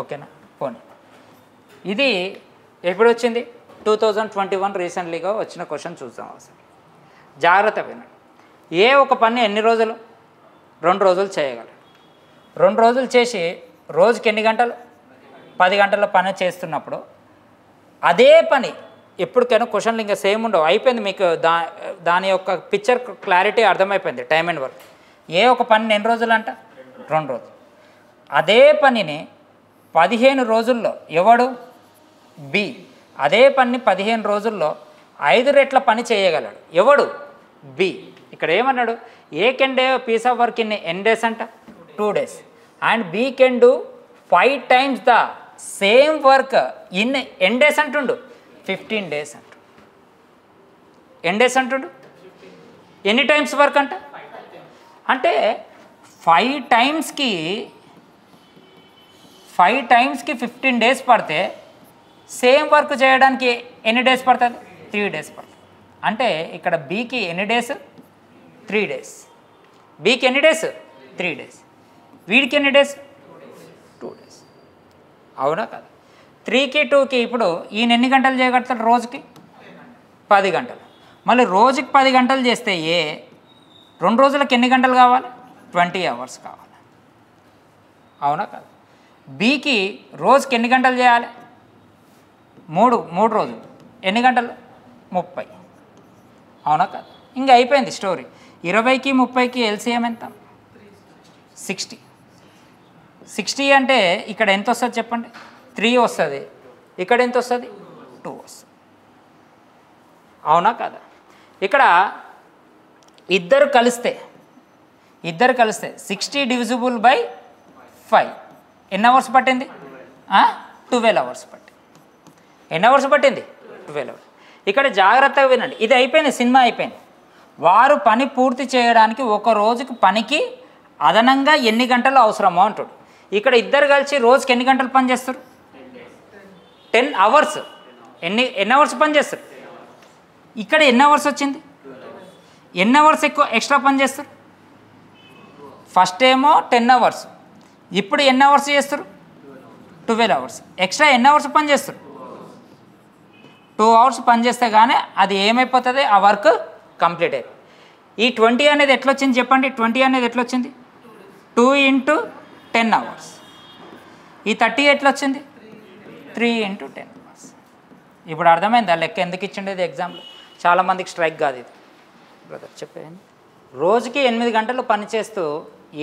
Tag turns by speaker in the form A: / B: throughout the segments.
A: ఓకేనా పోనీ. ఇది ఎప్పుడు వచ్చింది? 2021 రీసెంట్లీగా వచ్చిన క్వశ్చన్ చూద్దాం అసలు. జాగ్రత్త వినండి. ఏ ఒక పని ఎన్ని రోజులు? 2 రోజులు చేయగలరు. 2 రోజులు చేసి రోజుకి ఎన్ని గంటలు? 10 గంటల పని చేస్తున్నప్పుడు అదే పని ఎప్పటికైనా క్వశ్చన్లు ఇంకా సేమ్ ఉండవు. అయిపోయింది మీకు దాని యొక్క పిక్చర్ క్లారిటీ అర్థమైపోయింది. Time and work. ఏ ఒక పని ఎన్ని రోజులు అంట? 2 రోజులు. అదే పనిని 15 రోజుల్లో ఎవడు? బి. అదే పని 15 రోజుల్లో 5 రెట్ల పని చేయగలడు. ఎవడు? బి. ఇక్కడ ఏమన్నాడు? A can do piece of work in N days అంట? 2 days. And B can do 5 times the same work in N days అంటుండు? 15 days అంటు. ఎన్ డేస్ అంటుండు? ఎన్ని టైమ్స్ వర్క్ అంట? అంటే 5 టైమ్స్కి 15 days పడితే సేమ్ వర్క్ చేయడానికి ఎన్ని డేస్ పడుతుంది? 3 days పడుతుంది. అంటే ఇక్కడ బీకి ఎన్ని డేస్? 3 days. బీకి ఎన్ని డేస్? 3 days. వీడికి ఎన్ని డేస్? 2 days. అవునా కదా? 3కి 2కి ఇప్పుడు ఈయన ఎన్ని గంటలు చేయగలుగుతాడు? రోజుకి 10 గంటలు. మళ్ళీ రోజుకి 10 గంటలు చేస్తే 2 రోజులకు ఎన్ని గంటలు కావాలి? 20 hours కావాలి. అవునా కదా? బీకి రోజుకి ఎన్ని గంటలు చేయాలి? 3 రోజులు ఎన్ని గంటలు? 30. అవునా కదా? ఇంకా అయిపోయింది స్టోరీ. 20కి 30కి ఎల్సిఎం ఎంత? 60. 60 అంటే ఇక్కడ ఎంత వస్తుంది చెప్పండి? 3 వస్తుంది. ఇక్కడ ఎంత వస్తుంది? 2 వస్తుంది. అవునా కదా? ఇక్కడ ఇద్దరు కలిస్తే 60 డివిజిబుల్ బై 5 ఎన్ని అవర్స్ పట్టింది? 12 hours పట్టింది. ఎన్ని అవర్స్ పట్టింది? 12 hours. ఇక్కడ జాగ్రత్తగా వినండి. ఇది అయిపోయింది, సినిమా అయిపోయింది. వారు పని పూర్తి చేయడానికి ఒక రోజుకి పనికి అదనంగా ఎన్ని గంటలు అవసరమో అంటాడు. ఇక్కడ ఇద్దరు కలిసి రోజుకి ఎన్ని గంటలు పని చేస్తారు? 10 hours. ఎన్ని అవర్స్ పని చేస్తారు? ఇక్కడ ఎన్ని అవర్స్ వచ్చింది? ఎన్ని అవర్స్ ఎక్కువ ఎక్స్ట్రా పని చేస్తారు? ఫస్ట్ ఏమో 10 hours. ఇప్పుడు ఎన్ని అవర్స్ చేస్తారు? 12 hours. ఎక్స్ట్రా ఎన్ని అవర్స్ పని చేస్తారు? 2 hours పని చేస్తే కానీ అది ఏమైపోతుంది? ఆ వర్క్ కంప్లీట్ అయిపోయింది. ఈ 20 అనేది ఎట్లా వచ్చింది చెప్పండి? 20 అనేది ఎట్లా వచ్చింది? 2 into 10 hours. ఈ 30 ఎట్లా వచ్చింది? 3 into 10 hours. ఇప్పుడు అర్థమైంది ఆ లెక్క ఎందుకు ఇచ్చిండేది ఎగ్జామ్లో. చాలామందికి స్ట్రైక్ కాదు ఇది. బ్రదర్ చెప్పేయండి. రోజుకి 8 గంటలు పని చేస్తూ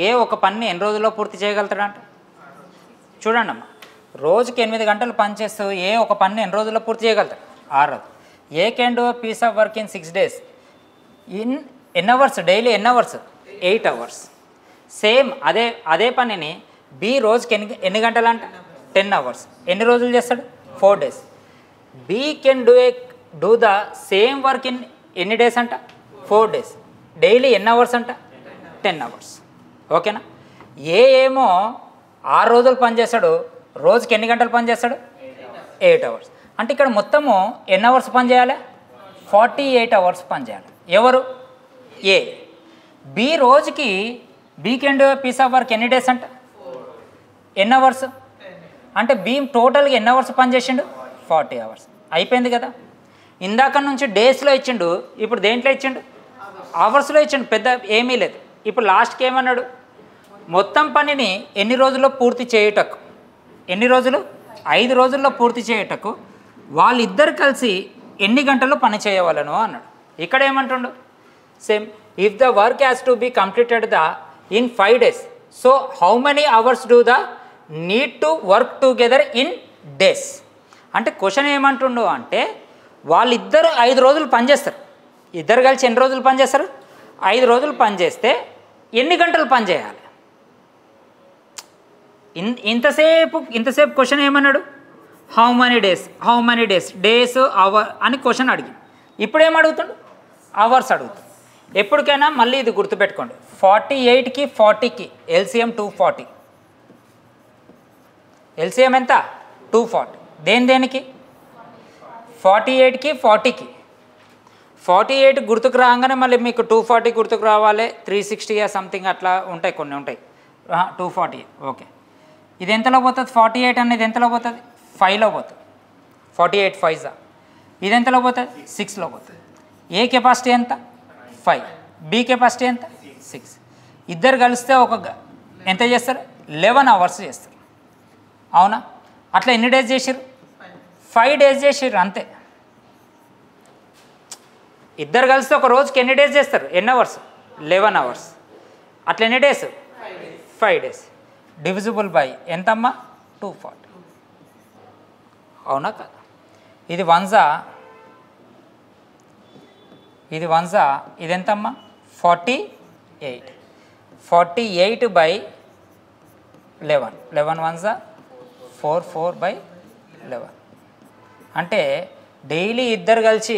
A: ఏ ఒక పని ఎన్ని రోజుల్లో పూర్తి చేయగలుగుతాడంట? చూడండి అమ్మా, రోజుకి 8 గంటలు పని చేస్తూ ఏ ఒక పని ఎన్ని రోజుల్లో పూర్తి చేయగలుగుతాడు? 6 రోజులు. A can do piece of work in 6 days in ఎన్ని అవర్స్? డైలీ ఎన్ని అవర్స్? 8 hours. సేమ్ అదే పనిని బి రోజుకి ఎన్ని గంటలు అంట? 10 hours. ఎన్ని రోజులు చేస్తాడు? 4 days. B can do the same work in ఎన్ని డేస్ అంట? 4 days. డైలీ ఎన్ని అవర్స్ అంట? 10 hours. ఓకేనా? ఏమో 6 రోజులు పని చేస్తాడు, రోజుకి ఎన్ని గంటలు పని చేస్తాడు? 8 hours. అంటే ఇక్కడ మొత్తము ఎన్ని అవర్స్ పని చేయాలి? 48 hours పని చేయాలి. ఎవరు? ఏ. బి రోజుకి B can do piece of work ఎన్ని డేస్ అంట? ఎన్ని అవర్స్? అంటే బి టోటల్గా ఎన్ని అవర్స్ పని చేసిండు? 40 hours. అయిపోయింది కదా? ఇందాక నుంచి డేస్లో ఇచ్చిండు, ఇప్పుడు దేంట్లో ఇచ్చిండు? అవర్స్లో ఇచ్చిండు. పెద్ద ఏమీ లేదు. ఇప్పుడు లాస్ట్కి ఏమన్నాడు? మొత్తం పనిని ఎన్ని రోజుల్లో పూర్తి చేయుటకు? ఎన్ని రోజులు? 5 రోజుల్లో పూర్తి చేయుటకు వాళ్ళిద్దరు కలిసి ఎన్ని గంటల్లో పని చేయవలను అన్నాడు. ఇక్కడ ఏమంటుండు? Same. If the work has to be completed in 5 days, so how many hours do the need to work together in days? అంటే క్వశ్చన్ ఏమంటుండు అంటే వాళ్ళిద్దరు 5 రోజులు పనిచేస్తారు. ఇద్దరు కలిసి ఎన్ని రోజులు పనిచేస్తారు? 5 రోజులు పనిచేస్తే ఎన్ని గంటలు పని చేయాలి? ఇంతసేపు క్వశ్చన్ ఏమన్నాడు? How many days days hour అని క్వశ్చన్ అడిగి. ఇప్పుడు ఏం అడుగుతాడు? అవర్స్ అడుగుతాడు. ఎప్పటికైనా మళ్ళీ ఇది గుర్తుపెట్టుకోండి. 48కి 40కి ఎల్సిఎం 240. ఎల్సిఎం ఎంత? 240. దేనికి? 48కి 40కి. 48 గుర్తుకు రాగానే మళ్ళీ మీకు 240 గుర్తుకు రావాలి. 360 సంథింగ్ అట్లా ఉంటాయి, కొన్ని ఉంటాయి. 240. ఓకే. ఇది ఎంతలో పోతుంది 48 అనేది ఎంతలో పోతుంది 5లో పోతుంది 48 5 ఇది ఎంతలో పోతుంది 6లో పోతుంది ఏ కెపాసిటీ ఎంత 5 బి కెపాసిటీ ఎంత 6 ఇద్దరు కలిస్తే ఎంత చేస్తారు 11 అవర్స్ చేస్తారు అవునా అట్లా ఎన్ని డేస్ చేసారు 5 డేస్ చేసారు అంతే ఇద్దరు కలిస్తే ఒక రోజుకి ఎన్ని డేస్ చేస్తారు ఎన్ని అవర్స్ 11 అవర్స్ అట్లా ఎన్ని డేస్ 5 డేస్ డివిజిబుల్ బై ఎంతమ్మా 240 అవునా కదా ఇది వన్జా ఇది ఎంతమ్మా 48 బై 11 వన్జా 4 బై 11 అంటే డైలీ ఇద్దరు కలిసి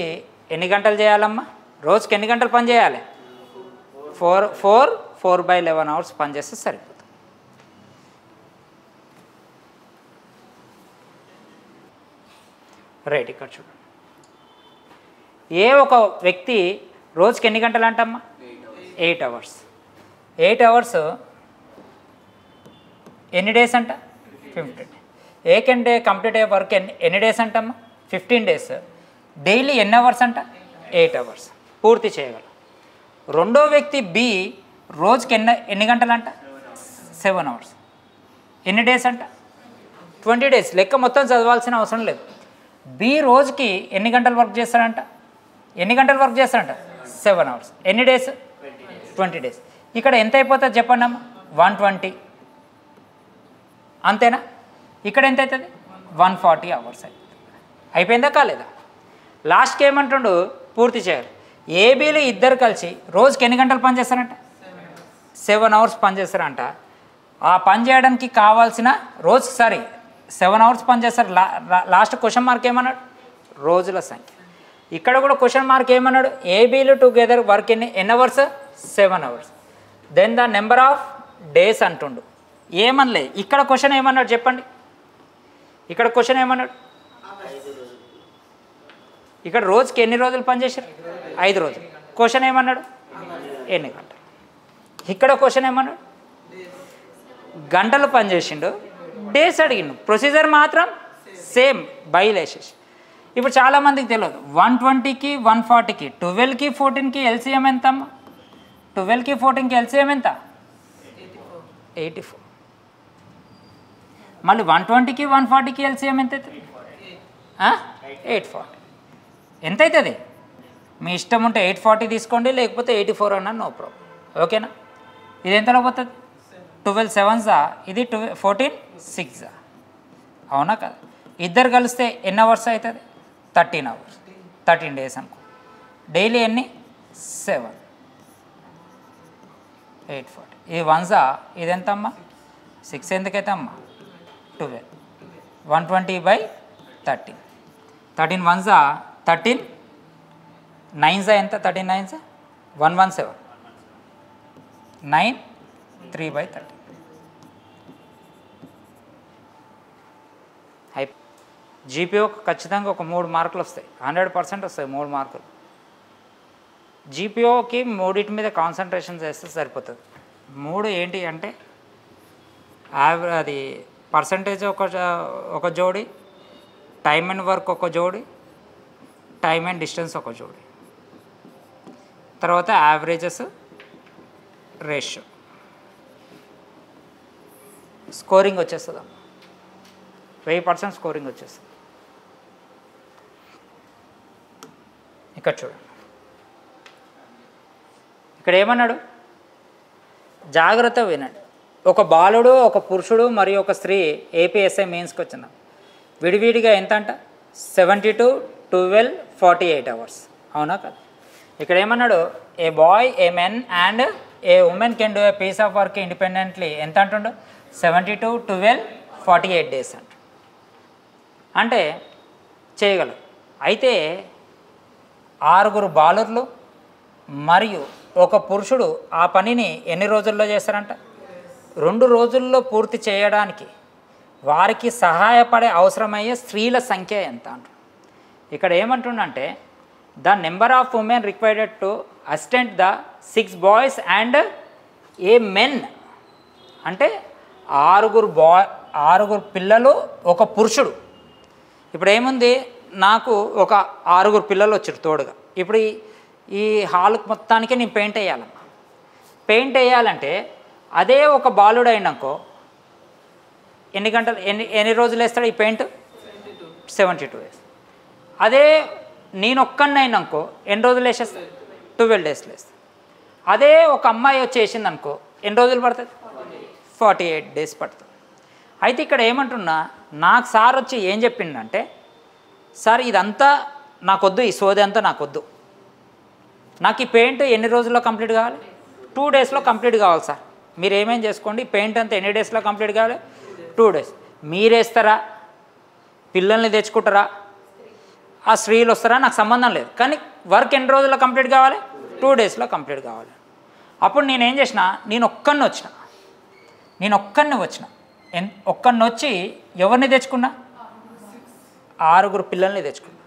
A: ఎన్ని గంటలు చేయాలమ్మా రోజుకి ఎన్ని గంటలు పని చేయాలి 4 బై 11 అవర్స్ పని చేస్తే సరిపోతుంది రైట్ ఇక్కడ చూడండి ఏ ఒక వ్యక్తి రోజుకి ఎన్ని గంటలు అంటమ్మా 8 అవర్స్ 8 అవర్స్ ఎన్ని డేస్ అంట 15 ఏ కెన్ డే కంప్లీట్ అయ్యే వర్క్ ఎన్ని డేస్ అంటమ్మా 15 డేస్ డైలీ ఎన్ని అవర్స్ అంట 8 అవర్స్ పూర్తి చేయగలరు రెండో వ్యక్తి బి రోజుకి ఎన్ని గంటలు అంట 7 అవర్స్ ఎన్ని డేస్ అంట 20 డేస్ లెక్క మొత్తం చదవాల్సిన అవసరం లేదు బి రోజుకి ఎన్ని గంటలు వర్క్ చేస్తాడంట 7 అవర్స్ ఎన్ని డేస్ 20 డేస్ ఇక్కడ ఎంత అయిపోతుంది చెప్పండి అమ్మ 120 అంతేనా ఇక్కడ ఎంత అవుతుంది 140 అవర్స్ అయిపోయిందా కాలేదా లాస్ట్కి ఏమంటుండు పూర్తి చేయాలి ఏబీలు ఇద్దరు కలిసి రోజుకి ఎన్ని గంటలు పని చేస్తారంట 7 అవర్స్ పని చేస్తారంట ఆ పని చేయడానికి కావాల్సిన రోజు 7 అవర్స్ పని చేస్తారు లాస్ట్ క్వశ్చన్ మార్క్ ఏమన్నాడు రోజుల సంఖ్య ఇక్కడ కూడా క్వశ్చన్ మార్క్ ఏమన్నాడు ఏబీలు టుగెదర్ వర్క్ ఎన్ని hours 7 hours then the number of days అంటుండు ఏమనలే ఇక్కడ క్వశ్చన్ ఏమన్నాడు చెప్పండి ఇక్కడ క్వశ్చన్ ఏమన్నాడు ఇక్కడ రోజుకి ఎన్ని రోజులు పనిచేశారు 5 రోజులు క్వశ్చన్ ఏమన్నాడు ఎన్ని గంటలు ఇక్కడ క్వశ్చన్ ఏమన్నాడు గంటలు పనిచేసిండు డేస్ అడిగిండు ప్రొసీజర్ మాత్రం సేమ్ బయలేసేసి ఇప్పుడు చాలామందికి తెలియదు 120కి 140కి 12కి 14కి ఎల్సిఎం ఎంత అమ్మా 12కి 14కి ఎల్సిఎం ఎంత 84 మళ్ళీ 120కి 140కి ఎల్సిఎం ఎంత అవుతుంది 840 ఎంత అవుతుంది మీ ఇష్టం ఉంటే 840 తీసుకోండి లేకపోతే 84 అన్నా నో ప్రాబ్లం ఓకేనా ఇది ఎంతలో పోతుంది 12 7s ఇది 14 6 అవునా కదా ఇద్దరు కలిస్తే ఎన్ని అవర్స్ అవుతుంది 13 అవర్స్ 13 డేస్ అనుకో డైలీ ఎన్ని 7 840 ఇది 1s ఇది ఎంత అమ్మా 6 ఎందుకైతే అమ్మా 12 120 బై 13 13 1s 13 9s ఎంత 13 9s 117 9 3 బై 13 జీపీఓ ఖచ్చితంగా ఒక 3 మార్కులు వస్తాయి 100% వస్తాయి 3 మార్కులు జీపీఓకి మూడింటి మీద కాన్సన్ట్రేషన్ చేస్తే సరిపోతుంది 3 ఏంటి అంటే అది పర్సంటేజ్ ఒక జోడి టైమ్ అండ్ వర్క్ ఒక జోడి టైమ్ అండ్ డిస్టెన్స్ ఒక జోడి తర్వాత యావరేజెస్ రేషియో స్కోరింగ్ వచ్చేస్తుంది 1000% స్కోరింగ్ వచ్చేస్తుంది ఇక్కడ చూడండి ఇక్కడ ఏమన్నాడు జాగ్రత్త వినండి ఒక బాలుడు ఒక పురుషుడు మరియు ఒక స్త్రీ ఏపీఎస్ఐ మెయిన్స్కి వచ్చిన విడివిడిగా ఎంత అంట 72 12 48 అవర్స్ అవునా కదా ఇక్కడ ఏమన్నాడు a boy a men and a women can do a piece of work independently ఎంత అంటుండు 72 12 48 డేస్ అంట అంటే చేయగలరు అయితే 6 బాలుర్లు మరియు ఒక పురుషుడు ఆ పనిని ఎన్ని రోజుల్లో చేస్తారంట 2 రోజుల్లో పూర్తి చేయడానికి వారికి సహాయపడే అవసరమయ్యే స్త్రీల సంఖ్య ఎంత అంట ఇక్కడ ఏమంటుండంటే the number of women required to assistant the 6 boys and a men అంటే 6 పిల్లలు ఒక పురుషుడు. ఇప్పుడు ఏముంది, నాకు ఒక 6 పిల్లలు వచ్చారు తోడుగా. ఇప్పుడు ఈ హాల్ మొత్తానికి నేను పెయింట్ వేయాలమ్మా. పెయింట్ వేయాలంటే అదే ఒక బాలుడు అయినాకో ఎన్ని గంటలు ఎన్ని రోజులు వేస్తాడు ఈ పెయింట్? 72 డేస్. అదే నేను ఒక్కడిని అయినాకో ఎన్ని రోజులు వేసేస్తాను? 12 డేస్లో వేస్తాను. అదే ఒక అమ్మాయి వచ్చి వేసింది అనుకో ఎన్ని రోజులు పడుతుంది? 48 డేస్ పడుతుంది. అయితే ఇక్కడ ఏమంటున్నా, నాకు సార్ వచ్చి ఏం చెప్పిండంటే, సార్ ఇదంతా నాకొద్దు, ఈ సోది అంతా నాకొద్దు, నాకు ఈ పెయింట్ ఎన్ని రోజుల్లో కంప్లీట్ కావాలి? 2 డేస్లో కంప్లీట్ కావాలి సార్. మీరు ఏమేం చేసుకోండి, పెయింట్ అంతా ఎన్ని డేస్లో కంప్లీట్ కావాలి? 2 డేస్. మీరేస్తారా, పిల్లల్ని తెచ్చుకుంటారా, ఆ స్త్రీలు వస్తారా, నాకు సంబంధం లేదు, కానీ వర్క్ ఎన్ని రోజుల్లో కంప్లీట్ కావాలి? 2 డేస్లో కంప్లీట్ కావాలి. అప్పుడు నేనేం చేసిన, నేను ఒక్కడిని వచ్చిన ఒక్కడిని వచ్చి ఎవరిని తెచ్చుకున్నా? 6 పిల్లల్ని తెచ్చుకున్నా.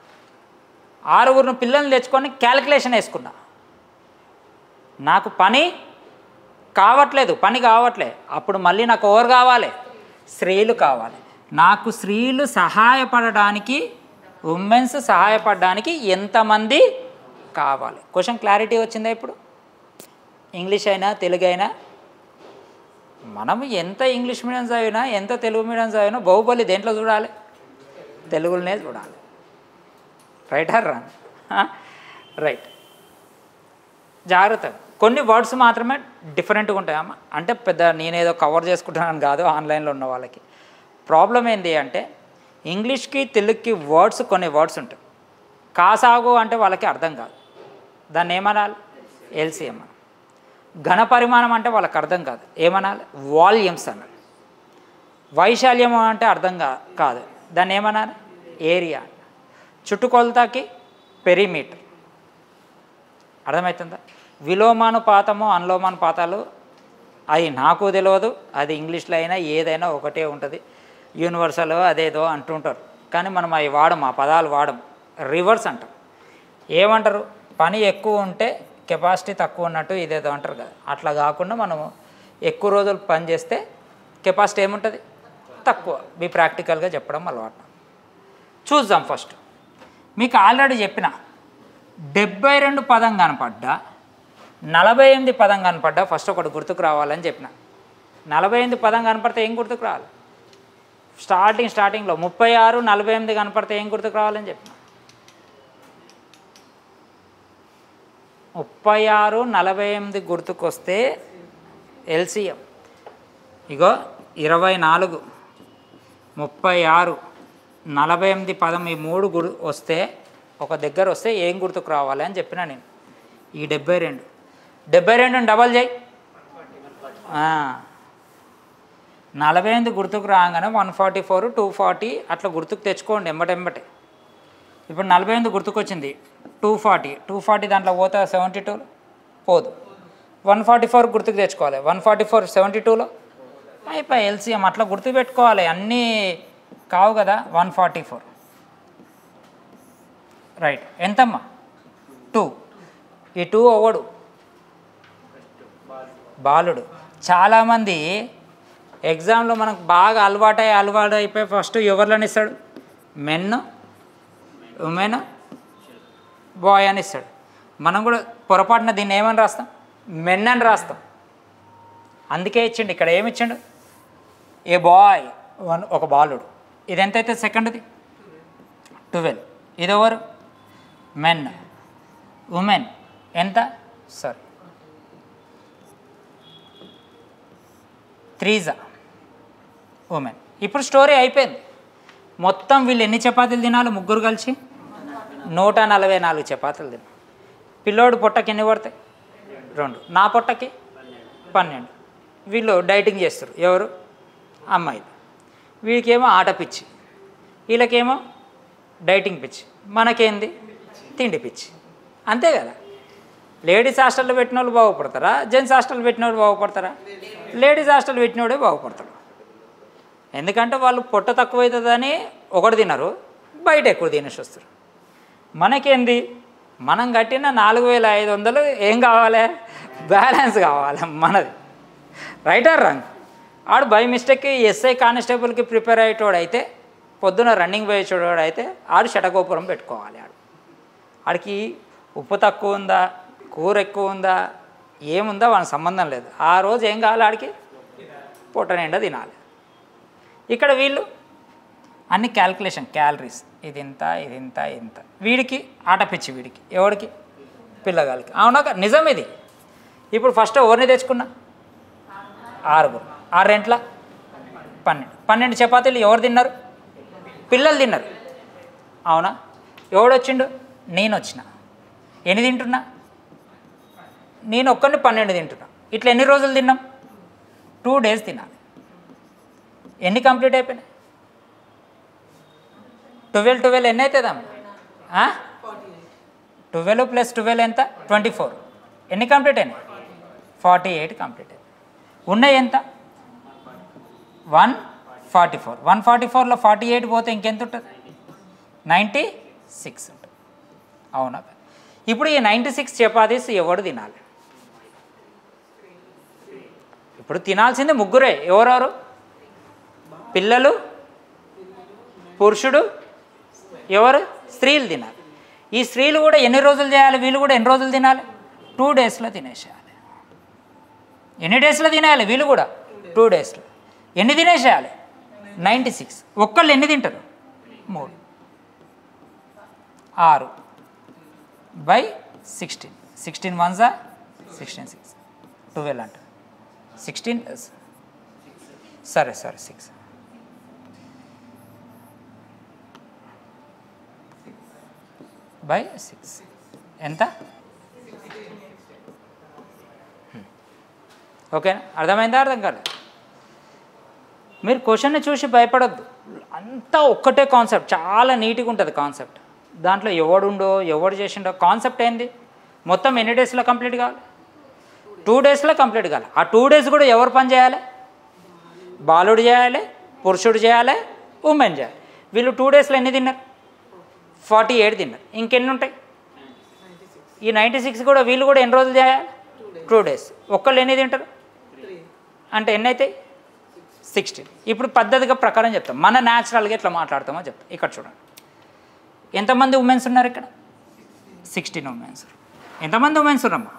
A: 6 పిల్లల్ని తెచ్చుకొని క్యాలిక్యులేషన్ వేసుకున్నా. నాకు పని కావట్లేదు. అప్పుడు మళ్ళీ నాకు ఎవరు కావాలి? స్త్రీలు కావాలి. నాకు స్త్రీలు సహాయపడడానికి, ఉమెన్స్ సహాయపడడానికి ఎంతమంది కావాలి? క్వశ్చన్ క్లారిటీ వచ్చిందా? ఇప్పుడు ఇంగ్లీష్ అయినా తెలుగు అయినా, మనం ఎంత ఇంగ్లీష్ మీడియం చదివినా ఎంత తెలుగు మీడియం చదివినా బాహుబలి దేంట్లో చూడాలి? తెలుగులోనే చూడాలి. Right are wrong? రైట్. జాగ్రత్త. కొన్ని వర్డ్స్ మాత్రమే డిఫరెంట్గా ఉంటాయమ్మా. అంటే పెద్ద నేనేదో కవర్ చేసుకుంటున్నాను కాదు, ఆన్లైన్లో ఉన్న వాళ్ళకి ప్రాబ్లం ఏంటి అంటే, ఇంగ్లీష్కి తెలుగుకి కొన్ని వర్డ్స్ ఉంటాయి. కాసాగు అంటే వాళ్ళకి అర్థం కాదు, దాన్ని ఏమనాలి? ఎల్సిఎం అని. ఘన పరిమాణం అంటే వాళ్ళకి అర్థం కాదు, ఏమనాలి? వాల్యూమ్స్ అనాలి. వైశాల్యం అంటే అర్థం కాదు, దాన్ని ఏమనాలి? ఏరియా. చుట్టుకొలతకి పెరిమీటర్. అర్థమవుతుందా? విలోమానుపాతము అనులోమానుపాతాలు అవి నాకు తెలియదు, అది ఇంగ్లీష్లో అయినా ఏదైనా ఒకటే ఉంటుంది. యూనివర్సల్ అదేదో అంటుంటారు, కానీ మనం అవి వాడము, ఆ పదాలు వాడము. రివర్స్ అంటాం. ఏమంటారు? పని ఎక్కువ ఉంటే కెపాసిటీ తక్కువ ఉన్నట్టు ఇదేదో అంటారు కదా, అట్లా కాకుండా మనము ఎక్కువ రోజులు పని చేస్తే కెపాసిటీ ఏముంటుంది? తక్కువ. మీ ప్రాక్టికల్గా చెప్పడం అలవాటు. చూద్దాం. ఫస్ట్ మీకు ఆల్రెడీ చెప్పిన 72 పదం కనపడ్డా 48 పదం కనపడ్డా ఫస్ట్ ఒకటి గుర్తుకు రావాలని చెప్పిన. 48 పదం కనపడితే ఏం గుర్తుకు రావాలి? స్టార్టింగ్లో 36 48 కనపడితే ఏం గుర్తుకు రావాలని చెప్పిన. 36 48 గుర్తుకొస్తే ఎల్సిఎం ఇగో 24 36 48 పదం ఈ 3 వస్తే ఒక దగ్గర వస్తే ఏం గుర్తుకు రావాలి అని చెప్పిన నేను. ఈ 72 డబల్ చేయి. 48 గుర్తుకు రాగానే 144 240 అట్లా గుర్తుకు తెచ్చుకోండి ఎంబటెంబటే. ఇప్పుడు 48 గుర్తుకొచ్చింది, 240 దాంట్లో పోతా 72 పోదు. 144 గుర్తుకు తెచ్చుకోవాలి, 144 72లో అయిపోయి ఎల్సిఎం. అట్లా గుర్తు పెట్టుకోవాలి, అన్నీ కావు కదా. 144 రైట్. ఎంతమ్మా? 2. ఈ 2 ఒకడు బాలుడు. చాలామంది ఎగ్జామ్లో మనకు బాగా అలవాటు అయిపోయి ఫస్ట్ ఎవరిని ఇస్తాడు? మెన్, ఉమెన్, బాయ్ అని ఇస్తాడు. మనం కూడా పొరపాటున దీన్ని ఏమని రాస్తాం? మెన్ అని రాస్తాం. అందుకే ఇచ్చిండు. ఇక్కడ ఏమి ఇచ్చిండు? ఏ బాయ్, ఒక బాలుడు. ఇది ఎంతైతే సెకండ్ది? 12. ఇది ఎవరు? మెన్. ఉమెన్ ఎంత? Sorry 3 women. ఇప్పుడు స్టోరీ అయిపోయింది. మొత్తం వీళ్ళు ఎన్ని చపాతీలు తినాలి? ముగ్గురు కలిసి 144 చపాతీలు తినాలి. పిల్లోడు పొట్టకి ఎన్ని పడతాయి? 2. నా పొట్టకి 12. వీళ్ళు డైటింగ్ చేస్తారు. ఎవరు? అమ్మాయిలు. వీడికేమో ఆట పిచ్చి, వీళ్ళకేమో డైటింగ్ పిచ్చి, మనకేంది? తిండి పిచ్చి. అంతే కదా. లేడీస్ హాస్టల్లో పెట్టిన వాళ్ళు బాగుపడతారా? జెంట్స్ హాస్టల్ పెట్టిన వాళ్ళు బాగుపడతారా? Ladies hostel పెట్టినోడే బాగుపడతాడు. ఎందుకంటే వాళ్ళు పొట్ట తక్కువ అవుతుందని ఒకటి తినరు, బయట ఎక్కువ తినేసి వస్తారు. మనకేంది? మనం కట్టిన 4500 ఏం కావాలి? బ్యాలెన్స్ కావాలి మనది. Right are wrong? ఆడు బై మిస్టేక్ ఎస్ఐ కానిస్టేబుల్కి ప్రిపేర్ అయ్యేటోడు అయితే పొద్దున రన్నింగ్ పోయేటోడు అయితే ఆడు శటగోపురం పెట్టుకోవాలి. ఆడికి ఉప్పు తక్కువ ఉందా, కూర ఎక్కువ ఉందా, ఏముందా వానికి సంబంధం లేదు. ఆ రోజు ఏం కావాలి ఆడికి, పొట్ట నిండా తినాలి. ఇక్కడ వీళ్ళు అన్ని క్యాల్కులేషన్, క్యాలరీస్, ఇది ఇంత ఇది ఇంత ఇంత. వీడికి ఆట పిచ్చి, వీడికి ఎవడికి, పిల్లగాలికి. అవునా, నిజం ఇది. ఇప్పుడు ఫస్ట్ ఎవరిని తెచ్చుకున్నా, 6, 6 రెంట్ల 12 చపాతీలు ఎవరు తిన్నారు, పిల్లలు తిన్నారు. అవునా, ఎవడొచ్చిండు, నేను వచ్చిన. ఎన్ని తింటున్నా, నేను ఒక్కరిని 12 తింటున్నా. ఇట్లా ఎన్ని రోజులు తిన్నాం, 2 days తినాలి. ఎన్ని కంప్లీట్ అయిపోయినాయి, 12 ఎన్ని అవుతుందమ్మా, 12 + 12 ఎంత, 24. ఎన్ని కంప్లీట్ అయినాయి, 48 కంప్లీట్ అయినాయి. ఉన్నాయి ఎంత, 144. 144లో 48 పోతే ఇంకెంత ఉంటుంది, 96 ఉంటుంది. అవునా, ఇప్పుడు ఈ 96 చపాతీస్ ఎవడు తినాలి, ఇప్పుడు తినాల్సింది ముగ్గురే. ఎవరెవరు, పిల్లలు, పురుషుడు, ఎవరు, స్త్రీలు తినాలి. ఈ స్త్రీలు కూడా ఎన్ని రోజులు చేయాలి, వీళ్ళు కూడా ఎన్ని రోజులు తినాలి, 2 daysలో తినేసేయాలి. ఎన్ని డేస్లో తినేయాలి, వీళ్ళు కూడా 2 daysలో. ఎన్ని తినేసేయాలి, 96. ఒక్కళ్ళు ఎన్ని తింటారు, 3, 6/16. 16 1s 16, 6, 12 అంటారు. 16 సరే 6 / 6 ఎంత, ఓకేనా? అర్థమైందా, అర్థం కాలేదు? మీరు క్వశ్చన్ని చూసి భయపడొద్దు. అంతా ఒక్కటే కాన్సెప్ట్, చాలా నీట్గా ఉంటుంది కాన్సెప్ట్. దాంట్లో ఎవడుండో ఎవడు చేసిండో, కాన్సెప్ట్ ఏంది, మొత్తం ఎన్ని డేస్లో కంప్లీట్ కావాలి, 2 daysలో కంప్లీట్ కావాలి. ఆ 2 days కూడా ఎవరు పని చేయాలి, బాలుడు చేయాలి, పురుషుడు చేయాలి, ఉమెన్ చేయాలి. వీళ్ళు 2 daysలో ఎన్ని తిన్నారు, 48 తిన్నారు. ఇంకెన్ని ఉంటాయి, ఈ 96 కూడా వీళ్ళు కూడా ఎన్ని రోజులు చేయాలి, 2 days. ఒక్కళ్ళు ఎన్ని తింటారు అంటే ఎన్ని అవుతాయి, 16. ఇప్పుడు పద్ధతిగా ప్రకారం చెప్తాం, మన న్యాచురల్గా ఎట్లా మాట్లాడతామో చెప్తాం. ఇక్కడ చూడండి, ఎంతమంది ఉమెన్స్ ఉన్నారు ఇక్కడ, 16 ఉమెన్స్. ఎంతమంది ఉమెన్స్ ఉన్నామ్మా,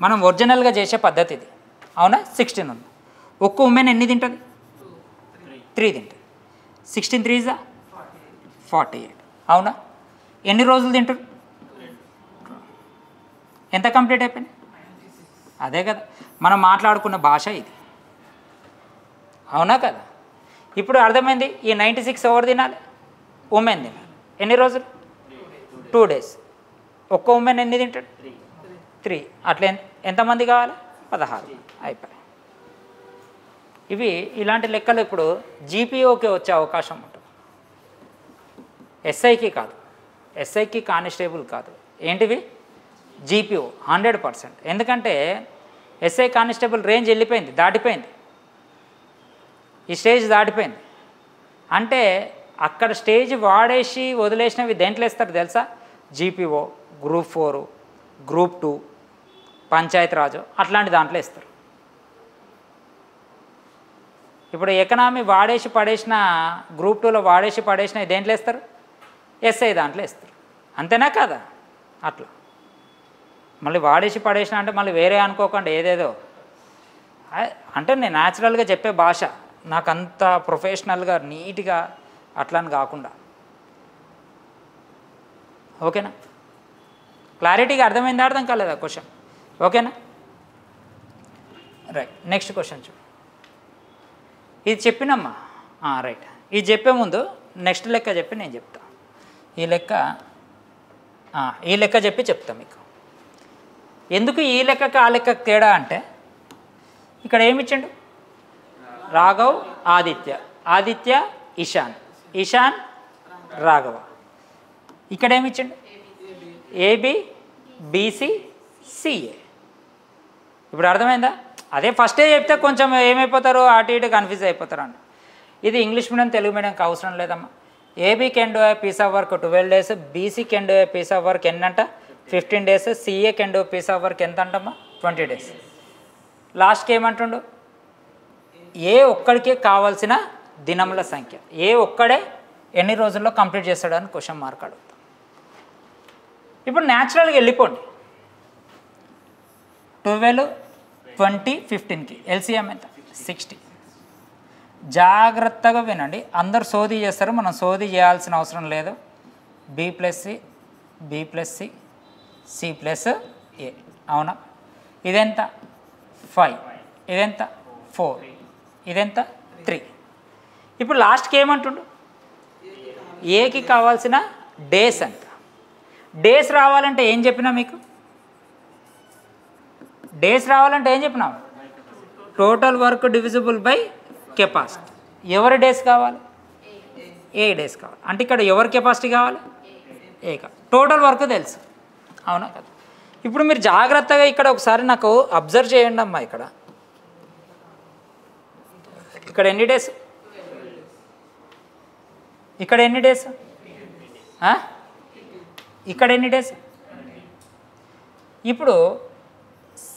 A: మనం ఒరిజినల్గా చేసే పద్ధతి ఇది. అవునా, 16 ఉంది. ఒక్క ఉమెన్ ఎన్ని తింటుంది, 3 తింటుంది. 16 3s 48. అవునా, ఎన్ని రోజులు తింటారు, ఎంత కంప్లీట్ అయిపోయింది, అదే కదా మనం మాట్లాడుకున్న భాష ఇది. అవునా కదా? ఇప్పుడు అర్థమైంది. ఈ 96 ఎవరు తినాలి, ఉమెన్ తినాలి. ఎన్ని రోజులు, 2 days. ఒక్క ఉమెన్ ఎన్ని తింటాడు, 3. అట్లా ఎంతమంది కావాలి, 16. అయిపోయి. ఇవి ఇలాంటి లెక్కలు ఇప్పుడు జీపీఓకి వచ్చే అవకాశం ఉంటుంది, ఎస్ఐకి కాదు. ఎస్ఐకి కానిస్టేబుల్ కాదు. ఏంటివి, జీపీఓ 100%. ఎందుకంటే ఎస్ఐ కానిస్టేబుల్ రేంజ్ వెళ్ళిపోయింది, దాటిపోయింది, ఈ స్టేజ్ దాటిపోయింది. అంటే అక్కడ స్టేజ్ వాడేసి వదిలేసినవి దేంట్లో వేస్తారు తెలుసా, జీపీఓ, గ్రూప్ 4, గ్రూప్ 2, పంచాయతీరాజు, అట్లాంటి దాంట్లో వేస్తారు. ఇప్పుడు ఎకనామీ వాడేసి పడేసిన, గ్రూప్ 2లో వాడేసి పడేసిన దేంట్లో వేస్తారు, ఎస్ఐ దాంట్లో వేస్తారు. అంతేనా కదా? అట్లా మళ్ళీ వాడేసి పడేసిన అంటే మళ్ళీ వేరే అనుకోకండి ఏదేదో. అంటే నేను న్యాచురల్గా చెప్పే భాష, నాకంత ప్రొఫెషనల్గా నీట్గా అట్లని కాకుండా. ఓకేనా? క్లారిటీగా అర్థమైందా, అర్థం కాలేదా క్వశ్చన్? ఓకేనా, రైట్. నెక్స్ట్ క్వశ్చన్ చూడు. ఇది చెప్పినమ్మా, రైట్. ఇది చెప్పే ముందు నెక్స్ట్ లెక్క చెప్పి నేను చెప్తా. ఈ లెక్క చెప్పి చెప్తా మీకు. ఎందుకు ఈ లెక్కకి ఆ లెక్కకి తేడా అంటే, ఇక్కడ ఏమిచ్చిండు, రాఘవ్ ఆదిత్య, ఆదిత్య ఇషాన్, ఇషాన్ రాఘవ. ఇక్కడ ఏమిచ్చిండు, ఏబి బీసీ సిఏ. ఇప్పుడు అర్థమైందా? అదే ఫస్టే చెప్తే కొంచెం ఏమైపోతారు, అటు ఇటు కన్ఫ్యూజ్ అయిపోతారు అండి. ఇది ఇంగ్లీష్ మీడియం తెలుగు మీడియంకి అవసరం లేదమ్మా. AB can do a piece of work 12 days, BC can do a piece of work ఎన్నంట 15 days, CA can do piece of work ఎంత అంటమ్మా 20 days. లాస్ట్కి ఏమంటుండు, ఏ ఒక్కడికే కావాల్సిన దినముల సంఖ్య, ఏ ఒక్కడే ఎన్ని రోజుల్లో కంప్లీట్ చేస్తాడని క్వశ్చన్ మార్క్ అడుగుతాం. ఇప్పుడు న్యాచురల్గా వెళ్ళిపోండి. 12, 20, 15కి ఎల్సిఎం ఎంత? 60. జాగ్రత్తగా వినండి, అందరు సోది చేస్తారు, మనం సోది చేయాల్సిన అవసరం లేదు. B + C, B + C, C + A, అవునా? ఇదెంత? 5, ఇదెంత? 4, ఇదెంత? 3. ఇప్పుడు లాస్ట్కి ఏమంటుండు? ఏకి కావాల్సిన డేస్ ఎంత? డేస్ రావాలంటే ఏం చెప్పినా మీకు? డేస్ రావాలంటే ఏం చెప్పినాం? Total work divisible by capacity. ఎవరి డేస్ కావాలి? ఏ డేస్ కావాలి. అంటే ఇక్కడ ఎవరి కెపాసిటీ కావాలి? ఏ కావాలి. టోటల్ వర్క్ తెలుసు, అవునా కదా? ఇప్పుడు మీరు జాగ్రత్తగా ఇక్కడ ఒకసారి నాకు అబ్జర్వ్ చేయండి అమ్మా. ఇక్కడ ఎన్ని డేస్? ఇక్కడ ఎన్ని డేస్? ఇక్కడ ఎన్ని డేస్? ఇప్పుడు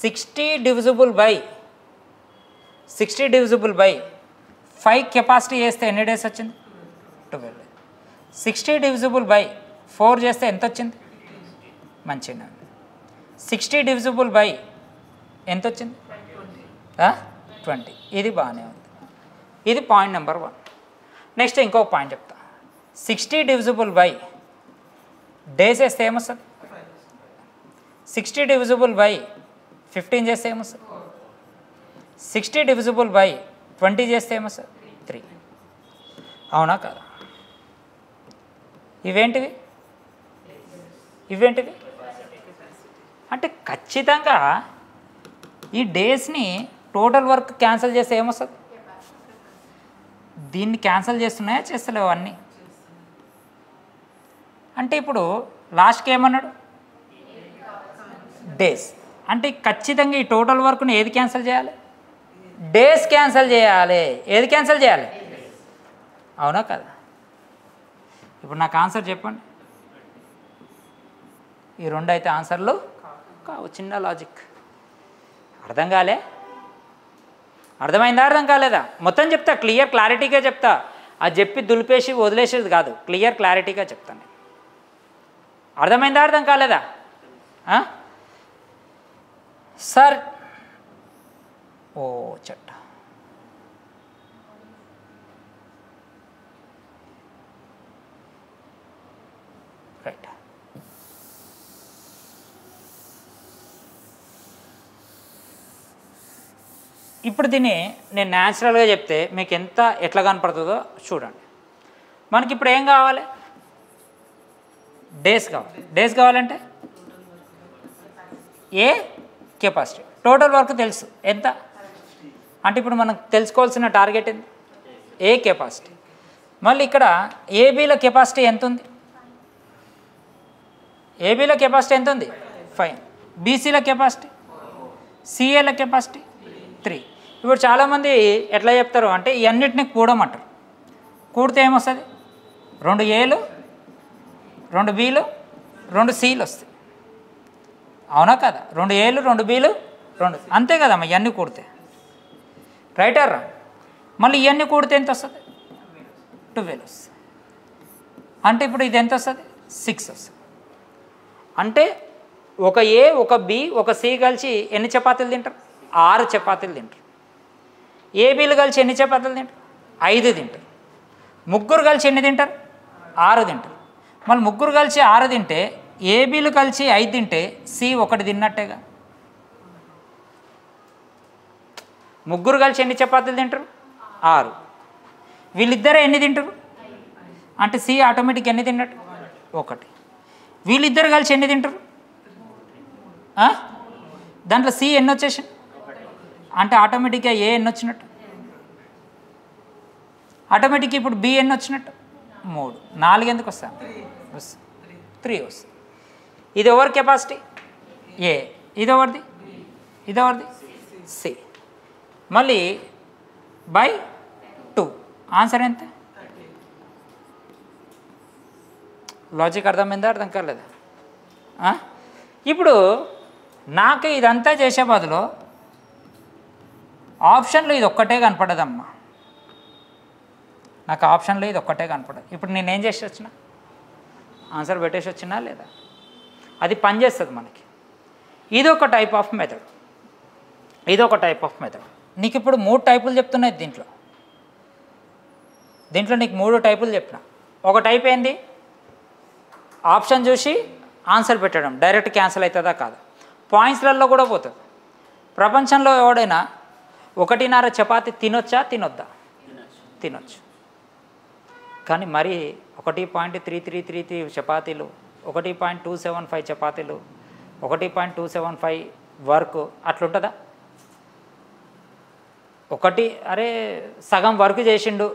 A: 60 డివిజిబుల్ బై 5 కెపాసిటీ చేస్తే ఎన్ని డేస్ వచ్చింది? 12. 60 డివిజిబుల్ బై 4 చేస్తే ఎంత వచ్చింది? మంచిగా. 60 డివిజిబుల్ బై ఎంత వచ్చింది? 20. ఇది బాగానే ఉంది. ఇది పాయింట్ నెంబర్ 1. నెక్స్ట్ ఇంకొక పాయింట్ చెప్తా. 60 డివిజిబుల్ బై డేస్ వేస్తే ఏమొస్తుంది? 60 డివిజిబుల్ బై 15 చేస్తే ఏమొస్తుంది? 60 డివిజిబుల్ బై 20 చేస్తే ఏమొస్తుంది? 3. అవునా కదా? ఇవేంటివి? అంటే ఖచ్చితంగా ఈ డేస్ని టోటల్ వర్క్ క్యాన్సిల్ చేస్తే ఏమొస్తుంది? దీన్ని క్యాన్సిల్ చేస్తున్నాయా చేస్తలేవు అన్నీ? అంటే ఇప్పుడు లాస్ట్కి ఏమన్నాడు? డేస్. అంటే ఖచ్చితంగా ఈ టోటల్ వర్క్ని ఏది క్యాన్సిల్ చేయాలి? డేస్ క్యాన్సిల్ చేయాలి. ఏది క్యాన్సిల్ చేయాలి? అవునా కదా? ఇప్పుడు నాకు ఆన్సర్ చెప్పండి. ఈ 2 అయితే ఆన్సర్లు కావు. చిన్న లాజిక్. అర్థం కాలే? అర్థమైందా? అర్థం కాలేదా? మొత్తం చెప్తా, క్లారిటీగా చెప్తా. అది చెప్పి దులిపేసి వదిలేసేది కాదు, క్లారిటీగా చెప్తాను. అర్థమైందా? అర్థం కాలేదా? సార్ ఓ చెట్ట రైట్. ఇప్పుడు దీన్ని నేను న్యాచురల్గా చెప్తే మీకు ఎట్లా కనపడుతుందో చూడండి. మనకి ఇప్పుడు ఏం కావాలి? డేస్ కావాలి. డేస్ కావాలంటే ఏ కెపాసిటీ, టోటల్ వర్క్ తెలుసు ఎంత. అంటే ఇప్పుడు మనం తెలుసుకోవాల్సిన టార్గెట్ ఏంది? ఏ కెపాసిటీ. మళ్ళీ ఇక్కడ ఏబీల కెపాసిటీ ఎంత ఉంది? ఏబీల కెపాసిటీ ఎంత ఉంది? 5. బీసీల కెపాసిటీ, సిఏల కెపాసిటీ 3. ఇప్పుడు చాలామంది ఎట్లా చెప్తారు అంటే ఈ అన్నిటిని కూడమంటారు. కూడితే ఏమొస్తుంది? 2 ఏలు, 2 బీలు, 2 సీలు వస్తాయి. అవునా కదా? 2 ఏలు, 2 బీలు, 2 అంతే కదమ్మా. ఇవన్నీ కూడితే రైటర్రా. మళ్ళీ ఇవన్నీ కూడితే ఎంత వస్తుంది? 12 వస్తుంది. అంటే ఇప్పుడు ఇది ఎంత వస్తుంది? 6 వస్తుంది. అంటే ఒక ఏ, ఒక బి, ఒక సి కలిసి ఎన్ని చపాతీలు తింటారు? 6 చపాతీలు తింటారు. ఏబీలు కలిసి ఎన్ని చపాతీలు తింటారు? 5 తింటారు. ముగ్గురు కలిసి ఎన్ని తింటారు? 6 తింటారు. మళ్ళీ ముగ్గురు కలిసి 6 తింటే, ఏబీలు కలిసి 5 తింటే సి 1 తిన్నట్టేగా. ముగ్గురు కలిసి ఎన్ని చపాతీలు తింటారు? 6. వీళ్ళిద్దరే ఎన్ని తింటారు? అంటే సి ఆటోమేటిక్ ఎన్ని తిన్నట్టు? 1. వీళ్ళిద్దరు కలిసి ఎన్ని తింటారు? దాంట్లో సి ఎన్ని వచ్చేసి అంటే ఆటోమేటిక్గా ఏ ఎన్ని వచ్చినట్టు? ఆటోమేటిక్గా ఇప్పుడు బి ఎన్ని వచ్చినట్టు? 3. 4 ఎందుకు వస్తాను? 3 వస్తుంది. ఇది ఎవరి కెపాసిటీ? ఏ. ఇది ఎవరిది? సి. మళ్ళీ బై 2. ఆన్సర్ ఎంత? లాజిక్ అర్థమైందా? అర్థం కాలేదా? ఇప్పుడు నాకు ఇదంతా చేసే బదులు ఆప్షన్లో ఇది ఒక్కటే కనపడదమ్మా, నాకు ఆప్షన్లో ఇది ఒక్కటే కనపడదు. ఇప్పుడు నేనేం చేసి వచ్చిన, ఆన్సర్ పెట్టేసి వచ్చినా లేదా, అది పనిచేస్తుంది మనకి. ఇది ఒక టైప్ ఆఫ్ మెథడ్, ఇది ఒక టైప్ ఆఫ్ మెథడ్. నీకు ఇప్పుడు 3 టైపులు చెప్తున్నాయి దీంట్లో నీకు 3 టైపులు చెప్పిన. ఒక టైప్ ఏంది, ఆప్షన్ చూసి ఆన్సర్ పెట్టడం, డైరెక్ట్ క్యాన్సిల్ అవుతుందా కాదా, పాయింట్స్లలో కూడా పోతుంది. ప్రపంచంలో ఎవడైనా 1.5 చపాతి తినొచ్చా తినొద్దా, తినొచ్చు. కానీ మరి 1.3333 చపాతీలు, 1.275 చపాతీలు, 1.275 వర్క్ అట్లుంటుందా? అరే సగం వర్క్ చేసిండు